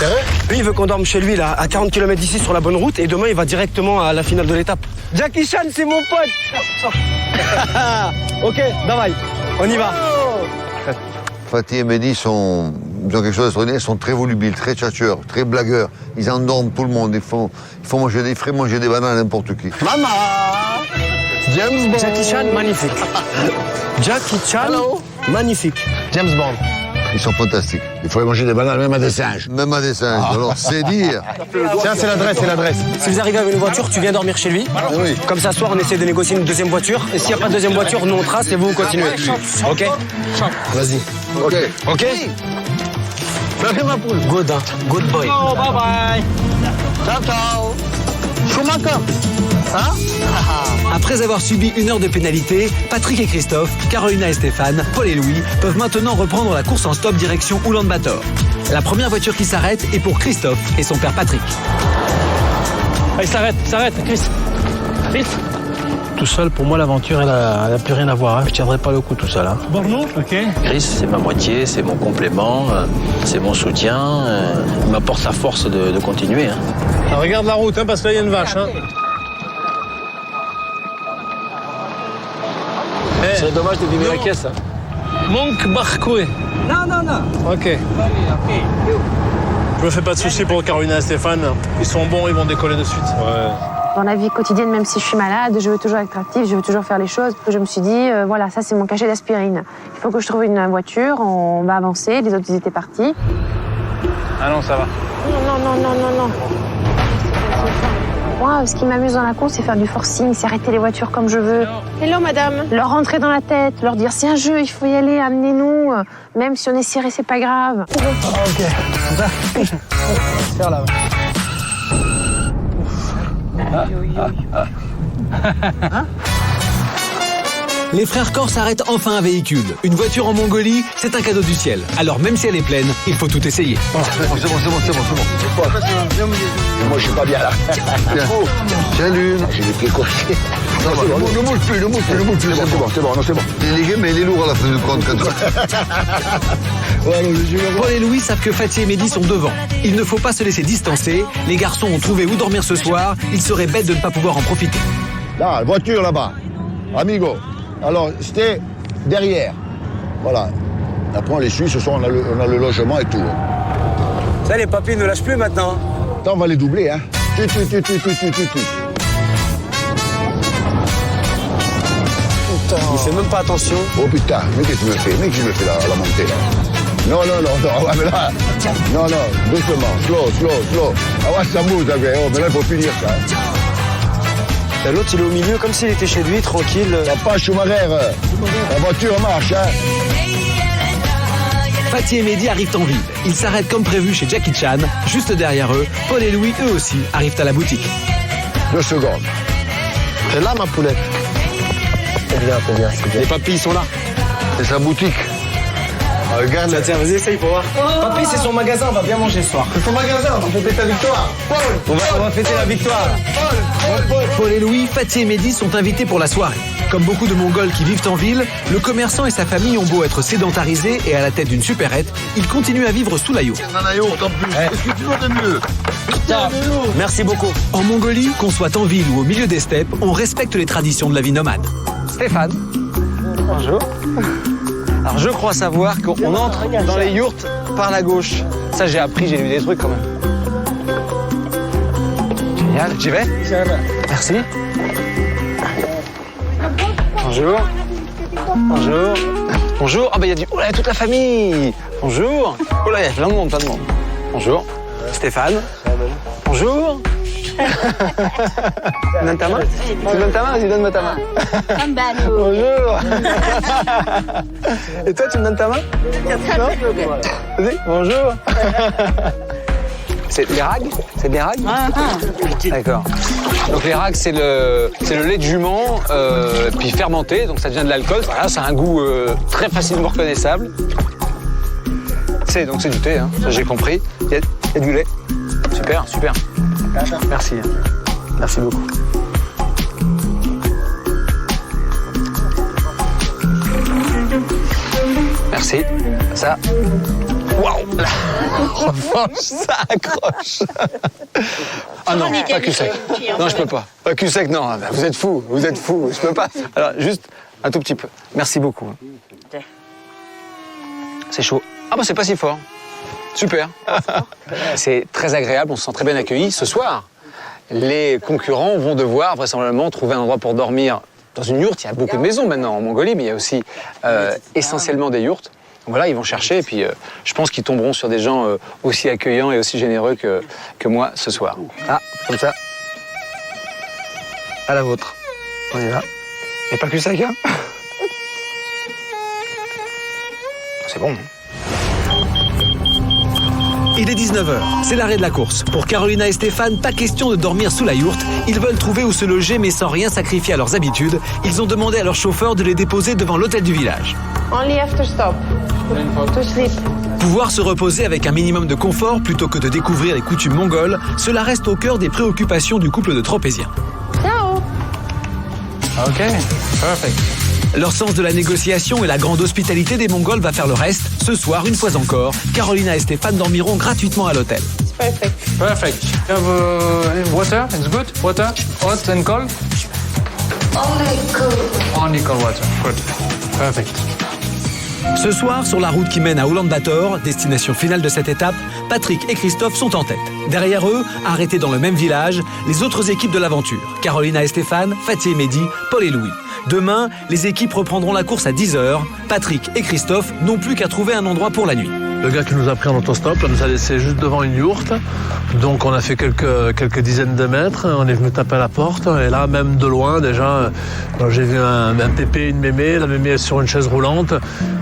Lui, il veut qu'on dorme chez lui, là, à 40 km d'ici, sur la bonne route, et demain, il va directement à la finale de l'étape. Jackie Chan, c'est mon pote. Ok, davai, on y va. Fatih et Mehdi ils ont quelque chose d'extraordinaire, ils sont très volubiles, très tchatcheurs, très blagueurs. Ils endorment tout le monde, ils feraient manger des bananes à n'importe qui. Maman. James Bond. Jackie Chan, magnifique. Jackie Chan, magnifique. James Bond. Ils sont fantastiques. Il faudrait manger des bananes même à des singes. Même à des singes, alors c'est dire. Tiens, c'est l'adresse. Si vous arrivez avec une voiture, tu viens dormir chez lui. Oui. Comme ça, ce soir, on essaie de négocier une deuxième voiture. Et s'il n'y a pas de deuxième voiture, nous on trace et vous continuez. Ok? Vas-y. Ok. Ok? Good, hein. Good boy. Oh, bye bye. Ciao, ciao. Schumacher. Hein? Après avoir subi 1 heure de pénalité, Patrick et Christophe, Carolina et Stéphane, Paul et Louis peuvent maintenant reprendre la course en stop direction Oulan-Bator. La première voiture qui s'arrête est pour Christophe et son père Patrick. Allez, s'arrête, Chris. Tout seul, pour moi, l'aventure, elle a plus rien à voir. Hein. Je tiendrai pas le coup tout seul. Hein. Bordeaux, ok. Chris, c'est ma moitié, c'est mon complément, c'est mon soutien. Il m'apporte la force de continuer. Hein. Ah, regarde la route, hein, parce que là, il y a une vache. Hein. C'est dommage de vider la caisse. Hein. Monk Barkoué. Non. Ok. Je me fais pas de soucis pour Carolina et Stéphane. Ils sont bons, ils vont décoller de suite. Ouais. Dans la vie quotidienne, même si je suis malade, je veux toujours être active, je veux toujours faire les choses. Je me suis dit, voilà, ça c'est mon cachet d'aspirine. Il faut que je trouve une voiture, on va avancer, les autres ils étaient partis. Ah non, ça va. Non. Moi, ce qui m'amuse dans la course, c'est faire du forcing, c'est arrêter les voitures comme je veux. Hello, madame. Leur rentrer dans la tête, leur dire c'est un jeu, il faut y aller, amenez-nous. Même si on est serré, c'est pas grave. Ok, ça. Faire là. Les frères Corse arrêtent enfin un véhicule. Une voiture en Mongolie, c'est un cadeau du ciel. Alors même si elle est pleine, il faut tout essayer. C'est bon. Moi, je suis pas bien là. Tiens, l'une. J'ai les pieds coincés. Ne bouge plus. C'est bon, c'est bon. Il est léger, mais il est lourd à la fin de compte. Paul et Louis savent que Fatih et Mehdi sont devant. Il ne faut pas se laisser distancer. Les garçons ont trouvé où dormir ce soir. Il serait bête de ne pas pouvoir en profiter. Là, la voiture là-bas. Amigo. Alors, c'était derrière. Voilà. Après, on les suit. Ce soir, on a le logement et tout. Ça, les papiers ne lâchent plus maintenant. Attends, on va les doubler, hein. Tu. Putain. Il fait même pas attention. Oh putain, mais qu'est-ce que tu me fais? Mais qu'est-ce que tu me fais la montée là? Non, ouais, mais là. Non, doucement, slow. Ah ouais, ça bouge, okay. Oh, mais là, il faut finir ça. Et l'autre, il est au milieu, comme s'il était chez lui, tranquille. T'as pas Schumacher. La voiture marche, hein. Fatih et Mehdi arrivent en ville. Ils s'arrêtent comme prévu chez Jackie Chan. Juste derrière eux, Paul et Louis, eux aussi, arrivent à la boutique. 2 secondes. T'es là, ma poulette? C'est bien. Les papilles, ils sont là. C'est sa boutique. Regarde, tiens, vas-y, essaye pour voir. Papy, c'est son magasin, on va bien manger ce soir. C'est ton magasin, on va fêter ta victoire. On va fêter la victoire. Paul et Louis, Fatih et Mehdi sont invités pour la soirée. Comme beaucoup de Mongols qui vivent en ville, le commerçant et sa famille ont beau être sédentarisés et à la tête d'une supérette, ils continuent à vivre sous la yourte. Un yaourt en plus. Qu'est-ce que tu veux de mieux? Merci beaucoup. En Mongolie, qu'on soit en ville ou au milieu des steppes, on respecte les traditions de la vie nomade. Stéphane. Bonjour. Alors je crois savoir qu'on entre dans les yourtes par la gauche. Ça j'ai appris, j'ai lu des trucs quand même. Génial, j'y vais. Merci. Bonjour. Ah bah il y a oh là, y a toute la famille. Bonjour. Oh là, il y a plein de monde. Bonjour. Stéphane. Bonjour. Tu me donnes ta main? Vas-y, donne-moi ta main. Bonjour. Et toi, tu me donnes ta main? Non? Vas-y, bonjour. C'est les rags? C'est des rags? D'accord. Donc les rags, c'est le lait de jument, puis fermenté, donc ça devient de l'alcool. Voilà, ça a un goût très facilement reconnaissable. Donc c'est du thé, hein, ça j'ai compris. Il y a du lait. Super. Merci. Merci beaucoup. Merci. Ça. Waouh! Ça accroche. Ah non, pas cul sec. Non, je peux pas. Pas cul sec, non. Vous êtes fous. Je peux pas. Alors, juste un tout petit peu. Merci beaucoup. C'est chaud. Ah bah c'est pas si fort. Super. C'est très agréable, on se sent très bien accueillis. Ce soir, les concurrents vont devoir vraisemblablement trouver un endroit pour dormir dans une yourte. Il y a beaucoup de maisons maintenant en Mongolie, mais il y a aussi essentiellement des yourtes. Donc voilà, ils vont chercher et puis je pense qu'ils tomberont sur des gens aussi accueillants et aussi généreux que moi ce soir. Ah, comme ça. À la vôtre. On y va. Et pas que ça, gars. C'est bon. Il est 19h, c'est l'arrêt de la course. Pour Carolina et Stéphane, pas question de dormir sous la yourte. Ils veulent trouver où se loger, mais sans rien sacrifier à leurs habitudes. Ils ont demandé à leur chauffeur de les déposer devant l'hôtel du village. Only after stop. To sleep. Pouvoir se reposer avec un minimum de confort plutôt que de découvrir les coutumes mongoles, cela reste au cœur des préoccupations du couple de Tropéziens. Ciao. Ok, perfect. Leur sens de la négociation et la grande hospitalité des Mongols va faire le reste. Ce soir, une fois encore, Carolina et Stéphane dormiront gratuitement à l'hôtel. Perfect. You have water? It's good? Water? Hot and cold? Only cold. Only cold water. Good. Perfect. Ce soir, sur la route qui mène à Ulaanbaatar, destination finale de cette étape, Patrick et Christophe sont en tête. Derrière eux, arrêtés dans le même village, les autres équipes de l'aventure. Carolina et Stéphane, Fatih et Mehdi, Paul et Louis. Demain, les équipes reprendront la course à 10h. Patrick et Christophe n'ont plus qu'à trouver un endroit pour la nuit. Le gars qui nous a pris en autostop nous a laissé juste devant une yourte. Donc on a fait quelques dizaines de mètres. On est venu taper à la porte. Et là, même de loin, déjà, j'ai vu un pépé et une mémé. La mémé est sur une chaise roulante.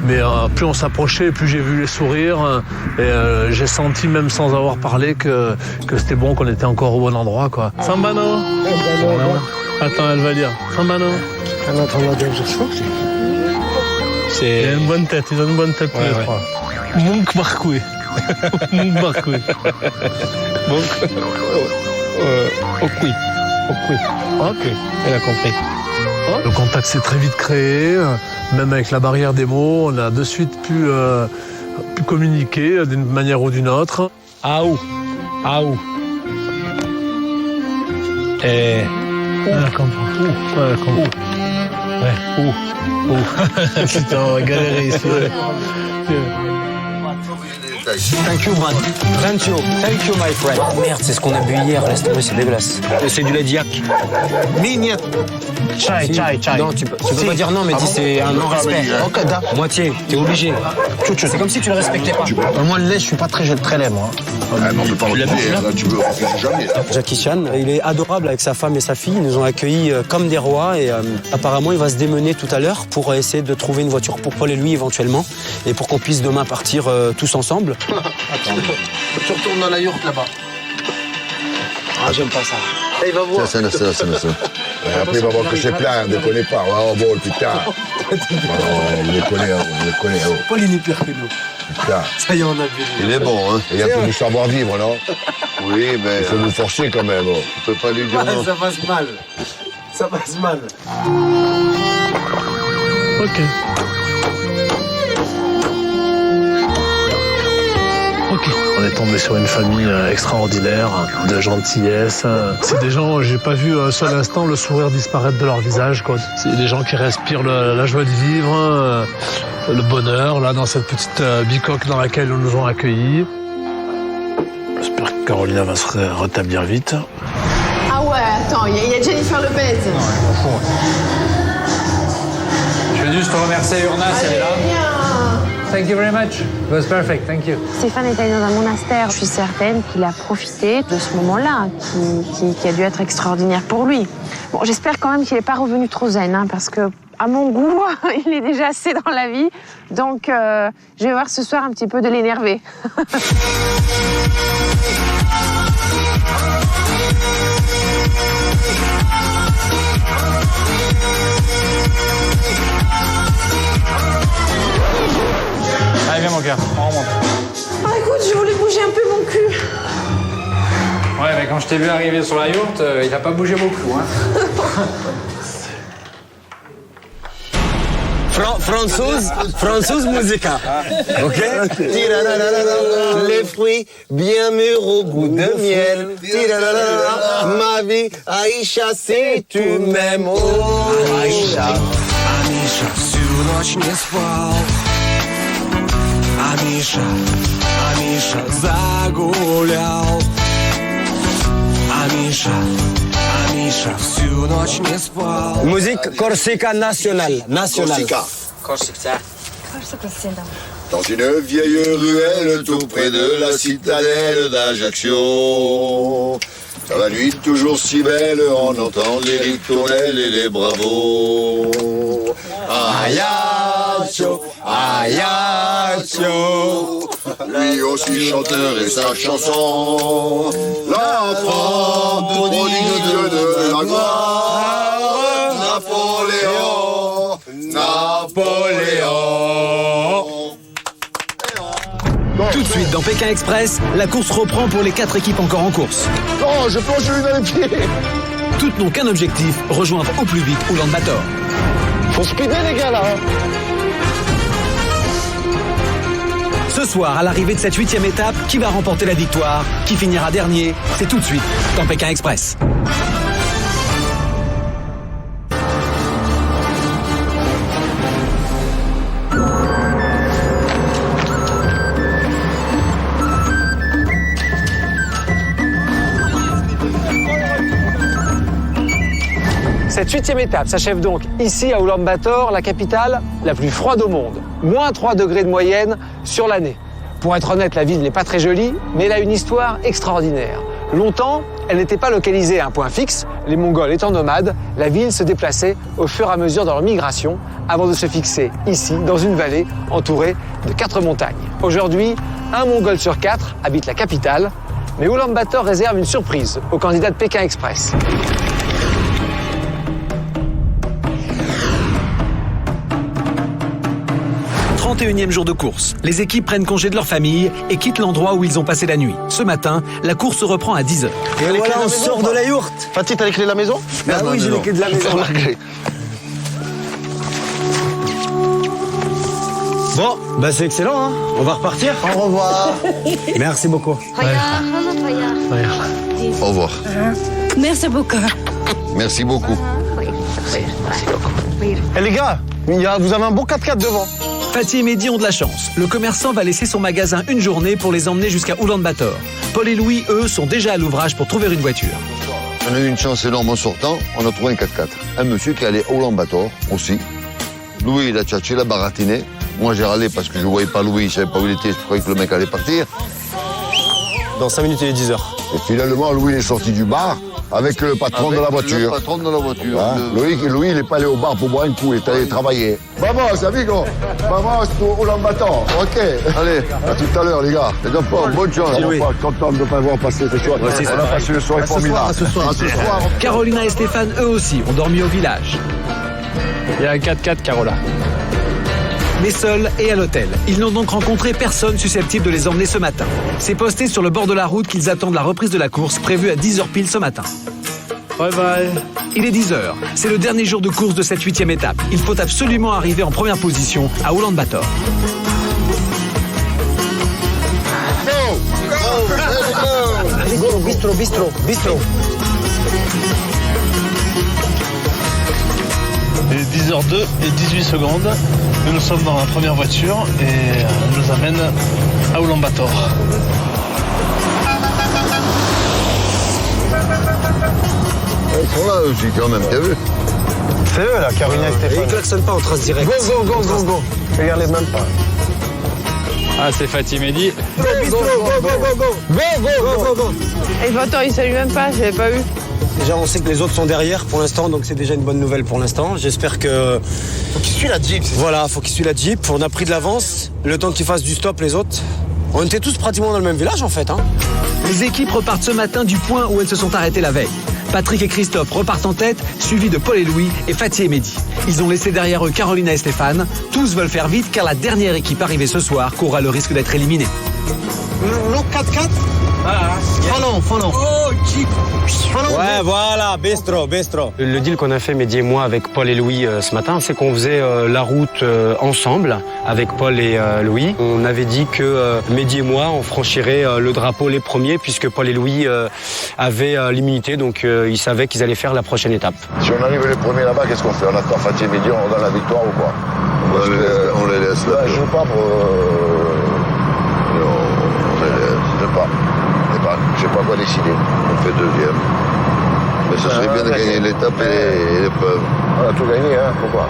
Mais plus on s'approchait, plus j'ai vu les sourires. Et j'ai senti, même sans avoir parlé, que c'était bon, qu'on était encore au bon endroit, quoi. Sambano. Attends, elle va dire. Sambano. Il a une bonne tête, ils ont une bonne tête tous les trois. Monk Barkoui. Monk Barkoui. Okui. Ok, elle a compris. Le contact s'est très vite créé, même avec la barrière des mots, on a de suite pu communiquer d'une manière ou d'une autre. Aou. Et... Elle comprend. Putain, on va galérer ici. Thank you, man. Thank you, my friend. Oh, merde, c'est ce qu'on a bu hier, laisse tomber, c'est dégueulasse. C'est du lait d'yak. Migne. Chai. Non, tu peux pas dire non, mais dis c'est un non-respect. Ok, moitié, t'es obligé. C'est comme si tu le respectais pas. Moi, le lait, je suis pas très lait, moi. Non, mais pas le lait, là, tu veux refuser jamais. Jackie Chan, il est adorable avec sa femme et sa fille. Ils nous ont accueillis comme des rois et apparemment, il va se démener tout à l'heure pour essayer de trouver une voiture pour Paul et lui éventuellement et pour qu'on puisse demain partir tous ensemble. Attends, tu retournes dans la yourte là-bas. Ah, j'aime pas ça. Il va voir. Ça. Après, il va voir que c'est plein, ne déconnez pas. Oh, bon, putain. On les connaît. Paul, il est pire que nous. Putain. Ça y est, on a vu. Il est bon, hein. Il y a un peu du savoir-vivre, non? Oui, mais... Il faut vous forcer quand même. Tu peux pas lui dire non. Ça passe mal. Ok. On est tombé sur une famille extraordinaire, de gentillesse. C'est des gens, j'ai pas vu un seul instant le sourire disparaître de leur visage, quoi. C'est des gens qui respirent la joie de vivre, le bonheur, là, dans cette petite bicoque dans laquelle ils nous ont accueillis. J'espère que Carolina va se rétablir vite. Ah ouais, attends, il y a Jennifer Lopez. Non, je m'en fous. Je vais juste remercier Urnas, elle est là. Thank you very much. It was perfect, thank you. Stéphane est allé dans un monastère. Je suis certaine qu'il a profité de ce moment-là, qui a dû être extraordinaire pour lui. Bon, j'espère quand même qu'il n'est pas revenu trop zen, hein, parce que, à mon goût, il est déjà assez dans la vie. Donc, je vais voir ce soir un petit peu de l'énerver. Allez, viens mon cœur, on remonte. Ah, écoute, je voulais bouger un peu mon cul. Ouais, mais quand je t'ai vu arriver sur la yourte, il a pas bougé beaucoup, hein. Francouse musica. Ok? Les fruits bien mûrs au goût de miel. Ma vie, Aïcha, si tu m'aimes, oh Aïcha. Амиша загулял. Амиша всю ночь не спал. Musique Corsica nationale. Corsica. Dans une vieille ruelle tout près de la citadelle d'Ajaccio. Dans la nuit toujours si belle, on entend les ritournelles et les bravos. Ajaccio, Ajaccio. Lui aussi chanteur et sa chanson. L'enfant prodigue de la gloire. Napoléon. Tout de suite dans Pékin Express, la course reprend pour les 4 équipes encore en course. Oh, je plonge lui dans les pieds. Toutes n'ont qu'un objectif, rejoindre au plus vite Ulaanbaatar. Faut speeder les gars là. Ce soir, à l'arrivée de cette 8e étape, qui va remporter la victoire, qui finira dernier, c'est tout de suite dans Pékin Express. Cette 8e étape s'achève donc ici à Oulan-Bator, la capitale la plus froide au monde. Moins 3 degrés de moyenne sur l'année. Pour être honnête, la ville n'est pas très jolie, mais elle a une histoire extraordinaire. Longtemps, elle n'était pas localisée à un point fixe. Les Mongols étant nomades, la ville se déplaçait au fur et à mesure de leur migration avant de se fixer ici, dans une vallée entourée de 4 montagnes. Aujourd'hui, un Mongol sur 4 habite la capitale, mais Oulan-Bator réserve une surprise aux candidats de Pékin Express. 31e jour de course. Les équipes prennent congé de leur famille et quittent l'endroit où ils ont passé la nuit. Ce matin, la course reprend à 10h. Et voilà, on sort de la yourte. Fatih, t'as les clés de la maison? Bah oui, j'ai les clés de la maison. Bon, bah c'est excellent, hein. On va repartir. Au revoir. Merci beaucoup. Au revoir. Merci beaucoup. Merci beaucoup. Eh les gars, vous avez un bon 4x4 devant. Fatih et Mehdi ont de la chance. Le commerçant va laisser son magasin une journée pour les emmener jusqu'à Oulan-Bator. Paul et Louis, eux, sont déjà à l'ouvrage pour trouver une voiture. On a eu une chance énorme en sortant, on a trouvé un 4x4. Un monsieur qui allait à Oulan-Bator aussi. Louis, il a tchatché, il a baratiné. Moi, j'ai râlé parce que je ne voyais pas Louis, je ne savais pas où il était, je croyais que le mec allait partir. Dans 5 minutes, il est 10h. Et finalement, Louis est sorti du bar avec le patron de la voiture. Le patron de la voiture. Hein? Louis, il n'est pas allé au bar pour boire un coup, il est allé travailler. Vamos, amigo. Vamos pour Oulan-Bator. OK. Allez, à tout à l'heure, les gars. Les enfants, bonne chance. On va content de ne pas avoir passé ce soir. On a passé le soir formidable. Ce soir. Carolina et Stéphane, eux aussi, ont dormi au village. Il y a un 4x4, Carola. Mais seuls et à l'hôtel. Ils n'ont donc rencontré personne susceptible de les emmener ce matin. C'est posté sur le bord de la route qu'ils attendent la reprise de la course prévue à 10h pile ce matin. Bye bye. Il est 10h. C'est le dernier jour de course de cette 8e étape. Il faut absolument arriver en première position à Oulan-Bator. Bistro. Il est 10h02 et 18 secondes. Nous sommes dans la première voiture et elle nous amène à Oulan-Bator. Ils sont là aussi quand même, t'as vu? C'est eux là, Carolina et Stéphane. Ils klaxonnent pas, on trace direct. Go. Regarde les mêmes pas. Ah, c'est Fatih Mehdi. Go. Et attends, il salue même pas, je l'avais pas vu. Déjà, on sait que les autres sont derrière pour l'instant, donc c'est déjà une bonne nouvelle pour l'instant. J'espère que... Faut qu'il suit la Jeep. Voilà, faut qu'il suit la Jeep. On a pris de l'avance. Le temps qu'ils fassent du stop, les autres. On était tous pratiquement dans le même village, en fait. Hein. Les équipes repartent ce matin du point où elles se sont arrêtées la veille. Patrick et Christophe repartent en tête, suivis de Paul et Louis et Fatih et Mehdi. Ils ont laissé derrière eux Carolina et Stéphane. Tous veulent faire vite car la dernière équipe arrivée ce soir courra le risque d'être éliminée. Le 4x4. Follow. Oh, Jeep. Ouais, voilà, bistro. Le deal qu'on a fait, Mehdi et moi, avec Paul et Louis ce matin, c'est qu'on faisait la route ensemble, avec Paul et Louis. On avait dit que Mehdi et moi, on franchirait le drapeau les premiers, puisque Paul et Louis avaient l'immunité, donc ils savaient qu'ils allaient faire la prochaine étape. Si on arrive les premiers là-bas, qu'est-ce qu'on fait? On attend Fatih et Mehdi, on donne la victoire ou quoi? On les laisse là. Je ne veux pas pour... Non, on les laisse. Je sais pas. Je sais pas quoi décider. On fait deuxième. Mais ça serait bien de gagner l'étape et l'épreuve. On a tout gagné, hein? Pourquoi?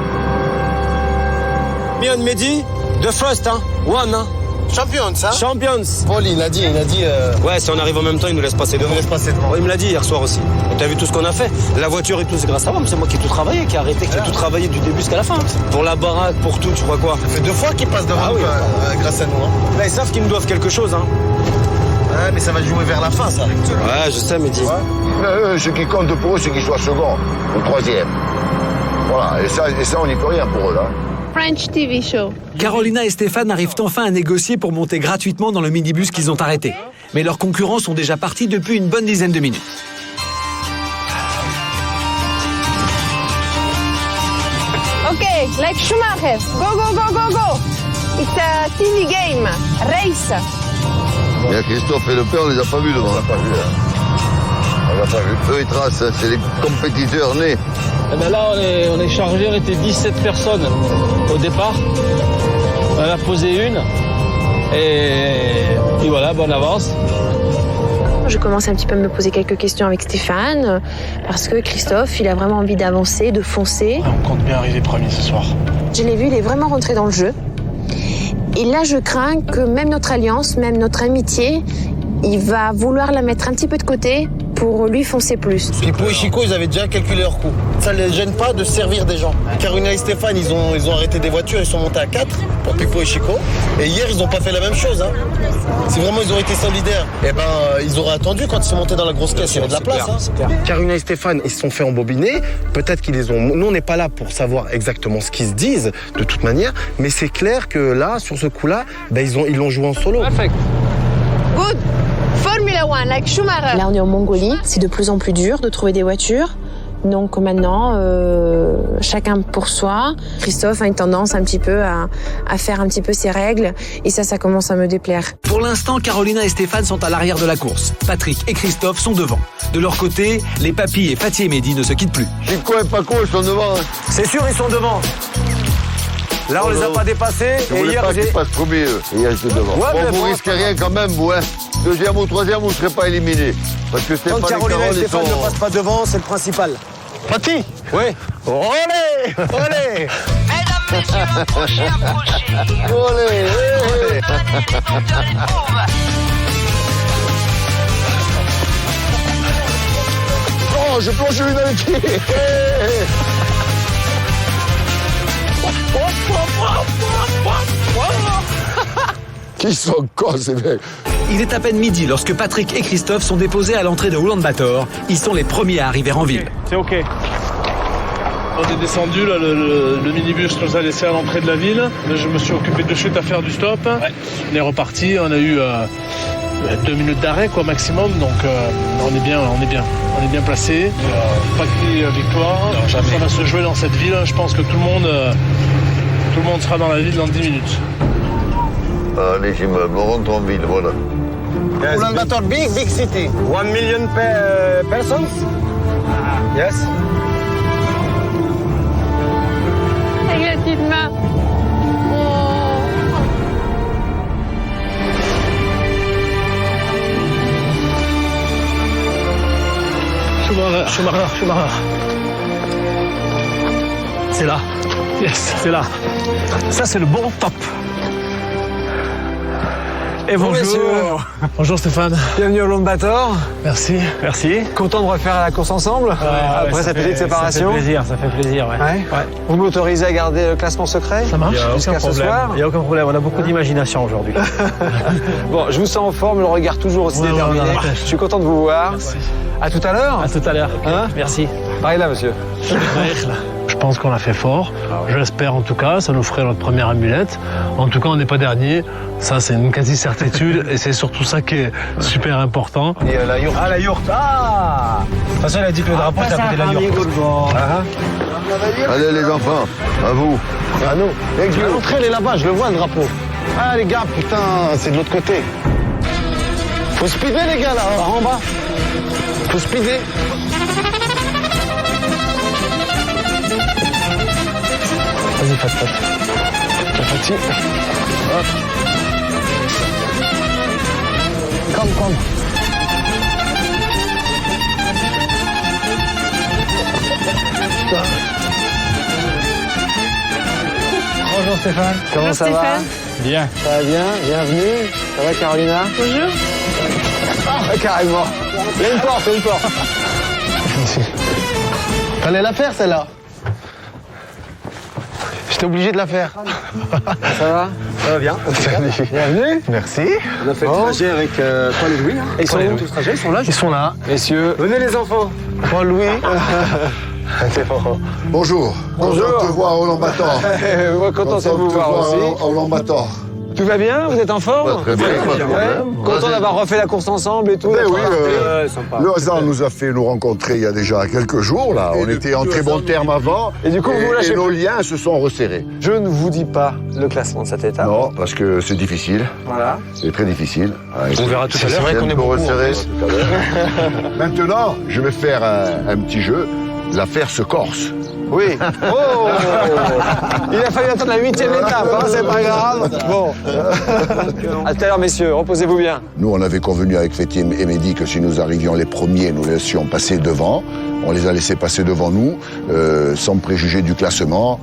Me and Mehdi, the first, hein? One, hein? Champions, hein? Champions. Paul, il a dit. Ouais, si on arrive en même temps, il nous laisse passer devant. Ouais, il me l'a dit hier soir aussi. T'as vu tout ce qu'on a fait? La voiture et tout, c'est grâce à moi. C'est moi qui ai tout travaillé, qui a arrêté, qui a tout travaillé du début jusqu'à la fin. Pour la baraque, pour tout, tu crois quoi? Ça fait 2 fois qu'ils passent devant grâce à nous. Hein. Là, ils savent qu'ils nous doivent quelque chose, hein. Ouais, mais ça va jouer vers la fin, ça. Ouais, je sais, Mehdi. Ouais. Ce qui compte pour eux, c'est qu'ils soient second ou troisième. Voilà, et ça, on n'y peut rien pour eux, là. French TV show. Carolina et Stéphane arrivent enfin à négocier pour monter gratuitement dans le minibus qu'ils ont arrêté. Mais leurs concurrents sont déjà partis depuis une bonne dizaine de minutes. Ok, like Schumacher. Go. It's a TV game. Race. Il y a Christophe et le père, on les a pas vus devant. On l'a pas vu, hein. On l'a pas vu. Eux, ils tracent, hein. C'est les compétiteurs nés. Et ben là, on est chargé, on était 17 personnes au départ. On en a posé une. Et voilà, bonne avance. Je commence un petit peu à me poser quelques questions avec Stéphane, parce que Christophe, il a vraiment envie d'avancer, de foncer. On compte bien arriver premier ce soir. Je l'ai vu, il est vraiment rentré dans le jeu. Et là, je crains que même notre alliance, même notre amitié, il va vouloir la mettre un petit peu de côté pour lui foncer plus. Pipo et Chico, ils avaient déjà calculé leur coup. Ça les gêne pas de servir des gens. Carolina et Stéphane, ils ont arrêté des voitures, ils sont montés à 4 pour Pipo et Chico. Et hier, ils ont pas fait la même chose. Hein. Si vraiment ils auraient été solidaires, eh ben, ils auraient attendu quand ils sont montés dans la grosse caisse, il y avait de la place. Hein. Carolina et Stéphane, ils se sont fait embobiner. Peut-être qu'ils les ont... Nous, on n'est pas là pour savoir exactement ce qu'ils se disent, de toute manière. Mais c'est clair que là, sur ce coup-là, ben, ils l'ont joué en solo. Perfect. Good. Formula One, like Schumacher. Là, on est en Mongolie. C'est de plus en plus dur de trouver des voitures. Donc maintenant, chacun pour soi. Christophe a une tendance un petit peu à faire un petit peu ses règles. Et ça commence à me déplaire. Pour l'instant, Carolina et Stéphane sont à l'arrière de la course. Patrick et Christophe sont devant. De leur côté, les papis et Fatih et Mehdi ne se quittent plus. Chico et Paco, ils sont devant. Hein. C'est sûr, ils sont devant. Là, on les a pas dépassés. Je voulais pas qu'ils passent premier, eux. Et hier, j'étais devant. Ouais, bon, vous risquez rien quand même, vous, hein. Deuxième ou troisième, vous ne serez pas éliminés. Parce que Stéphane Quand Carolina et Stéphane ne passent pas devant, c'est le principal. Pati. Oui. Olé. Olé. Mesdames, messieurs, approchez. Olé. Oh, je plonge une dans les pieds. Qui sont cons, ces mecs. Il est à peine midi lorsque Patrick et Christophe sont déposés à l'entrée de Ulaanbaatar. Ils sont les premiers à arriver en ville. C'est OK. On est descendu, là, le minibus nous a laissé à l'entrée de la ville. Là, je me suis occupé de suite à faire du stop. Ouais. On est reparti, on a eu 2 minutes d'arrêt quoi maximum, donc on est bien placé. Pas crié victoire. Non, ça va se jouer dans cette ville. Je pense que tout le monde sera dans la ville dans 10 minutes. Les immeubles, on rentre en ville, voilà. Ulaanbaatar, big city. 1 million persons. Yes. Avec la petite main. Schumacher. C'est là. Yes, c'est là. Ça, c'est le bon top. Et bonjour. Bonjour Stéphane. Bienvenue au Ulaanbaatar. Merci. Content de refaire la course ensemble après cette petite séparation. Ça fait plaisir. Ouais. Vous m'autorisez à garder le classement secret? Ça marche. Jusqu'à ce soir? Il n'y a aucun problème, on a beaucoup d'imagination aujourd'hui. Bon, je vous sens en forme, le regard toujours aussi déterminé. Je suis content de vous voir. Merci. À tout à l'heure. À tout à l'heure. Hein? Merci. Pareil là, monsieur. Je pense qu'on a fait fort. Je l'espère en tout cas. Ça nous ferait notre première amulette. En tout cas, on n'est pas dernier. Ça, c'est une quasi-certitude. Et c'est surtout ça qui est super important. Et la yourte. Ah, la yourte. Ah. De toute façon, il a dit que le drapeau était à côté de la yourte. Allez, les enfants, à vous. À nous. L'entrée, elle est là-bas, je le vois, le drapeau. Ah, les gars, putain, c'est de l'autre côté. Faut speeder, les gars, là, par en bas. Faut speeder. Vas-y, Fat. Fatih. Hop. Come. Bonjour Stéphane. Comment ça va? Bien. Ça va bien? Bienvenue. Ça va Carolina? Bonjour. Ah, carrément. Il y a une porte. Fallait la faire, celle-là. J'étais obligé de la faire. Ça va? Ça va bien. Bienvenue. Merci. On a fait le trajet avec Paul et Louis. Ils sont où, tout ce trajet? Ils sont là? Ils sont là. Messieurs. Venez les enfants. Paul, Louis. C'est bon. Bonjour. Bonjour. On te voir au Ulaanbaatar. Content de vous voir aussi. Au Ulaanbaatar. Tout va bien? Vous êtes en forme? Très bien. Content d'avoir refait la course ensemble et tout. Ben oui, sympa. le hasard nous a fait nous rencontrer il y a déjà quelques jours. Là, on était en très bons termes avant. Et du coup, vous lâchez et nos plus. liens se sont resserrés. Je ne vous dis pas le classement de cette étape. Non, parce que c'est difficile. Voilà. C'est très difficile. On verra tout à l'heure. C'est vrai qu'on est beaucoup resserré. Maintenant, je vais faire un petit jeu. L'affaire se corse. Oui. Oh il a fallu attendre la 8e étape, hein, c'est pas grave. Bon. À tout à l'heure, messieurs, reposez-vous bien. Nous, on avait convenu avec Féti et Mehdi que si nous arrivions les premiers, nous laissions passer devant. On les a laissés passer devant nous, sans préjuger du classement,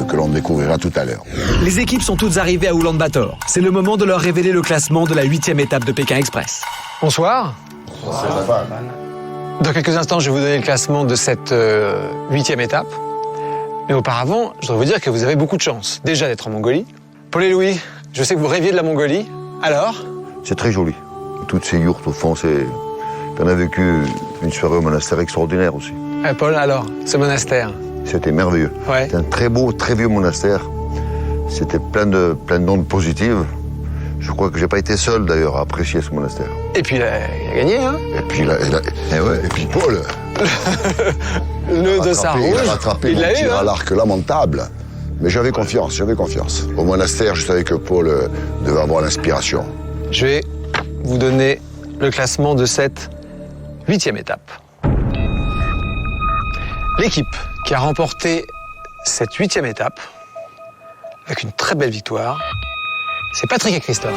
que l'on découvrira tout à l'heure. Les équipes sont toutes arrivées à Oulan-Bator. C'est le moment de leur révéler le classement de la 8e étape de Pékin Express. Bonsoir. Dans quelques instants, je vais vous donner le classement de cette 8e étape. Mais auparavant, je dois vous dire que vous avez beaucoup de chance, déjà d'être en Mongolie. Paul et Louis, je sais que vous rêviez de la Mongolie. Alors ? C'est très joli. Toutes ces yourtes, au fond, c'est... On a vécu une soirée au monastère extraordinaire aussi. Paul, alors, ce monastère ? C'était merveilleux. Ouais. C'était un très beau, très vieux monastère. C'était plein d'ondes positives. Je crois que j'ai pas été seul, d'ailleurs, à apprécier ce monastère. Et puis, il a gagné, hein ? Et puis, et puis Paul... Le dossard rouge, il a rattrapé mon tir à l'arc lamentable. Mais j'avais confiance. Au monastère, je savais que Paul devait avoir l'inspiration. Je vais vous donner le classement de cette 8e étape. L'équipe qui a remporté cette 8e étape, avec une très belle victoire, c'est Patrick et Christophe.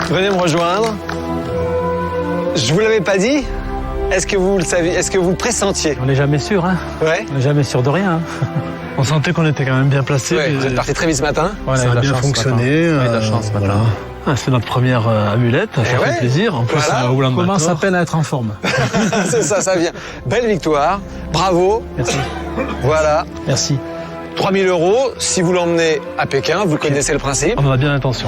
Venez me rejoindre. Je vous l'avais pas dit. Est-ce que vous le saviez? Est-ce que vous le pressentiez? On n'est jamais sûr, hein. Ouais. On n'est jamais sûr de rien. On sentait qu'on était quand même bien placés. Ouais, vous êtes parti très vite ce matin. Ouais, ça a bien fonctionné. On a eu de la chance ce matin. Ah, c'est notre première amulette, ça fait plaisir. En plus, voilà. On commence à peine à être en forme. C'est ça vient. Belle victoire, bravo. Merci. Voilà. Merci. 3 000 €, si vous l'emmenez à Pékin, vous connaissez le principe. On en a bien l'intention.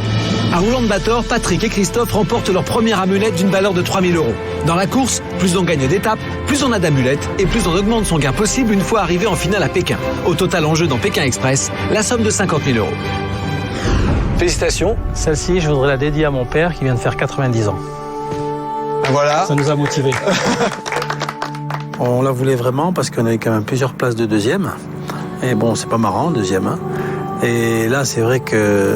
À Oulan-Bator, Patrick et Christophe remportent leur première amulette d'une valeur de 3 000 €. Dans la course, plus on gagne d'étapes, plus on a d'amulettes et plus on augmente son gain possible une fois arrivé en finale à Pékin. Au total en jeu dans Pékin Express, la somme de 50 000 €. Félicitations. Celle-ci, je voudrais la dédier à mon père qui vient de faire 90 ans. Voilà. Ça nous a motivés. On la voulait vraiment parce qu'on avait quand même plusieurs places de deuxième. Et bon, c'est pas marrant, deuxième. Hein. Et là, c'est vrai que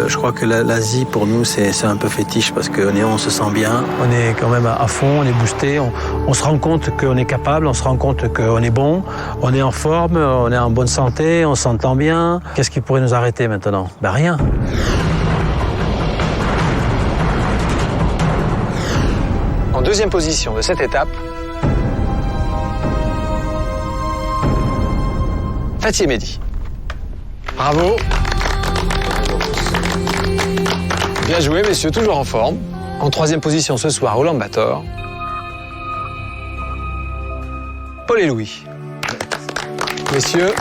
je crois que l'Asie, pour nous, c'est un peu fétiche parce qu'on se sent bien. On est quand même à fond, on est boosté. On se rend compte qu'on est capable, on se rend compte qu'on est bon, on est en forme, on est en bonne santé, on s'entend bien. Qu'est-ce qui pourrait nous arrêter maintenant? Ben rien. En deuxième position de cette étape, Fatih et Mehdi. Bravo. Bien joué, messieurs, toujours en forme. En troisième position ce soir, Oulan-Bator. Paul et Louis. Messieurs,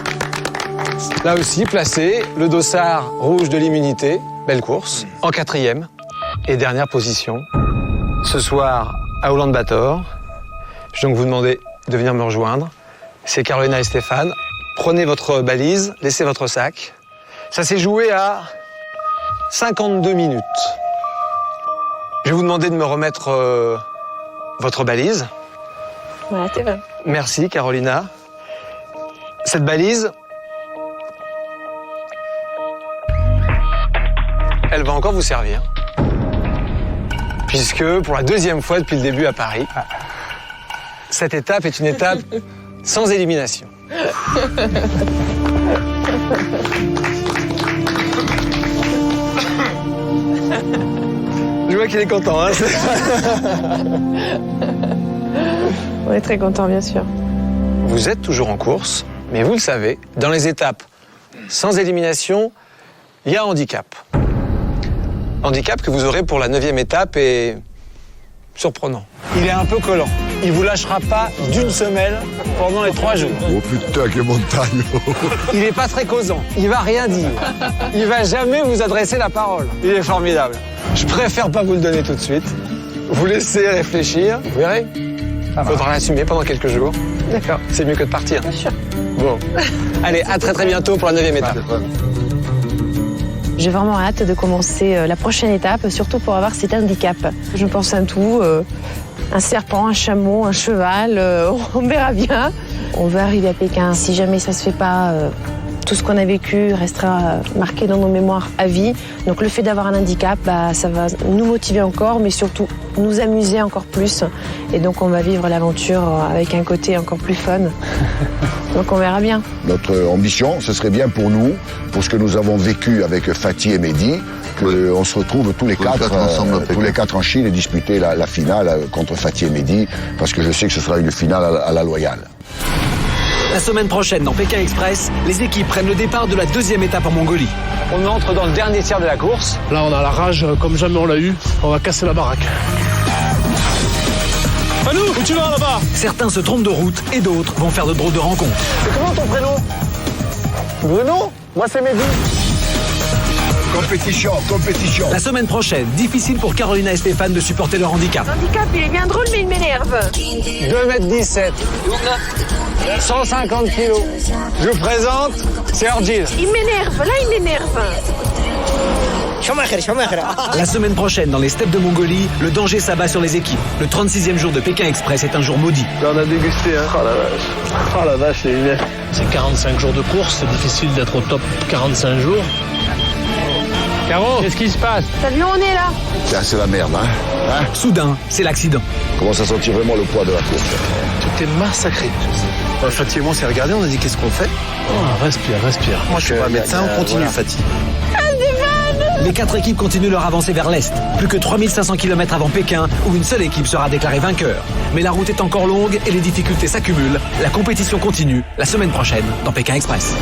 là aussi placé, le dossard rouge de l'immunité. Belle course. En quatrième et dernière position, ce soir à Oulan-Bator. Je vais donc vous demander de venir me rejoindre. C'est Carolina et Stéphane. Prenez votre balise, laissez votre sac. Ça s'est joué à 52 minutes. Je vais vous demander de me remettre votre balise. Voilà, t'es vrai. Merci, Carolina. Cette balise, elle va encore vous servir. Puisque, pour la deuxième fois depuis le début à Paris, cette étape est une étape sans élimination. Je vois qu'il est content, hein. On est très contents, bien sûr. Vous êtes toujours en course, mais vous le savez, dans les étapes sans élimination, il y a un handicap. Handicap que vous aurez pour la 9e étape est surprenant. Il est un peu collant. Il vous lâchera pas d'une semelle pendant les 3 jours. Oh putain, quelle montagne. Il est pas très causant. Il va rien dire. Il va jamais vous adresser la parole. Il est formidable. Je préfère pas vous le donner tout de suite. Vous laissez réfléchir. Vous verrez. Il faudra l'assumer pendant quelques jours. D'accord. C'est mieux que de partir. Bien sûr. Bon. Allez, à très très bientôt pour la 9e étape. J'ai vraiment hâte de commencer la prochaine étape, surtout pour avoir cet handicap. Je pense à tout, un serpent, un chameau, un cheval, on verra bien. On veut arriver à Pékin. Si jamais ça se fait pas, Tout ce qu'on a vécu restera marqué dans nos mémoires à vie. Donc le fait d'avoir un handicap, ça va nous motiver encore, mais surtout nous amuser encore plus. Et donc on va vivre l'aventure avec un côté encore plus fun. Donc on verra bien. Notre ambition, ce serait bien pour nous, pour ce que nous avons vécu avec Fatih et Mehdi, qu'on se retrouve tous les quatre en Chine et disputer la finale contre Fatih et Mehdi, parce que je sais que ce sera une finale à la loyale. La semaine prochaine, dans Pékin Express, les équipes prennent le départ de la deuxième étape en Mongolie. On entre dans le dernier tiers de la course. Là, on a la rage comme jamais on l'a eu. On va casser la baraque. Fanou, où tu vas là-bas? Certains se trompent de route et d'autres vont faire de drôles de rencontres. C'est comment ton prénom? Bruno? Moi c'est Mehdi. Compétition. La semaine prochaine, difficile pour Carolina et Stéphane de supporter leur handicap. Handicap, il est bien drôle, mais il m'énerve. 2,17 m. 150 kilos. Je vous présente, c'est Orgil. Il m'énerve, là il m'énerve. La semaine prochaine, dans les steppes de Mongolie, le danger s'abat sur les équipes. Le 36e jour de Pékin Express est un jour maudit. Là, on a dégusté, hein. Oh la vache. Oh la vache, c'est bien. C'est 45 jours de course, c'est difficile d'être au top 45 jours. Caro, qu'est-ce qui se passe? T'as vu où on est là? C'est la merde, hein? Soudain, c'est l'accident. Commence à sentir vraiment le poids de la course. Tu t'es massacré. Fatih et moi, on s'est regardé, on a dit qu'est-ce qu'on fait? Respire. Moi, je suis pas médecin, on continue, Fatih. Les 4 équipes continuent leur avancée vers l'est. Plus que 3500 km avant Pékin, où une seule équipe sera déclarée vainqueur. Mais la route est encore longue et les difficultés s'accumulent. La compétition continue la semaine prochaine dans Pékin Express.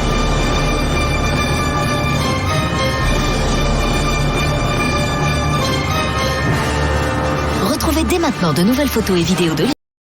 Retrouvez dès maintenant de nouvelles photos et vidéos de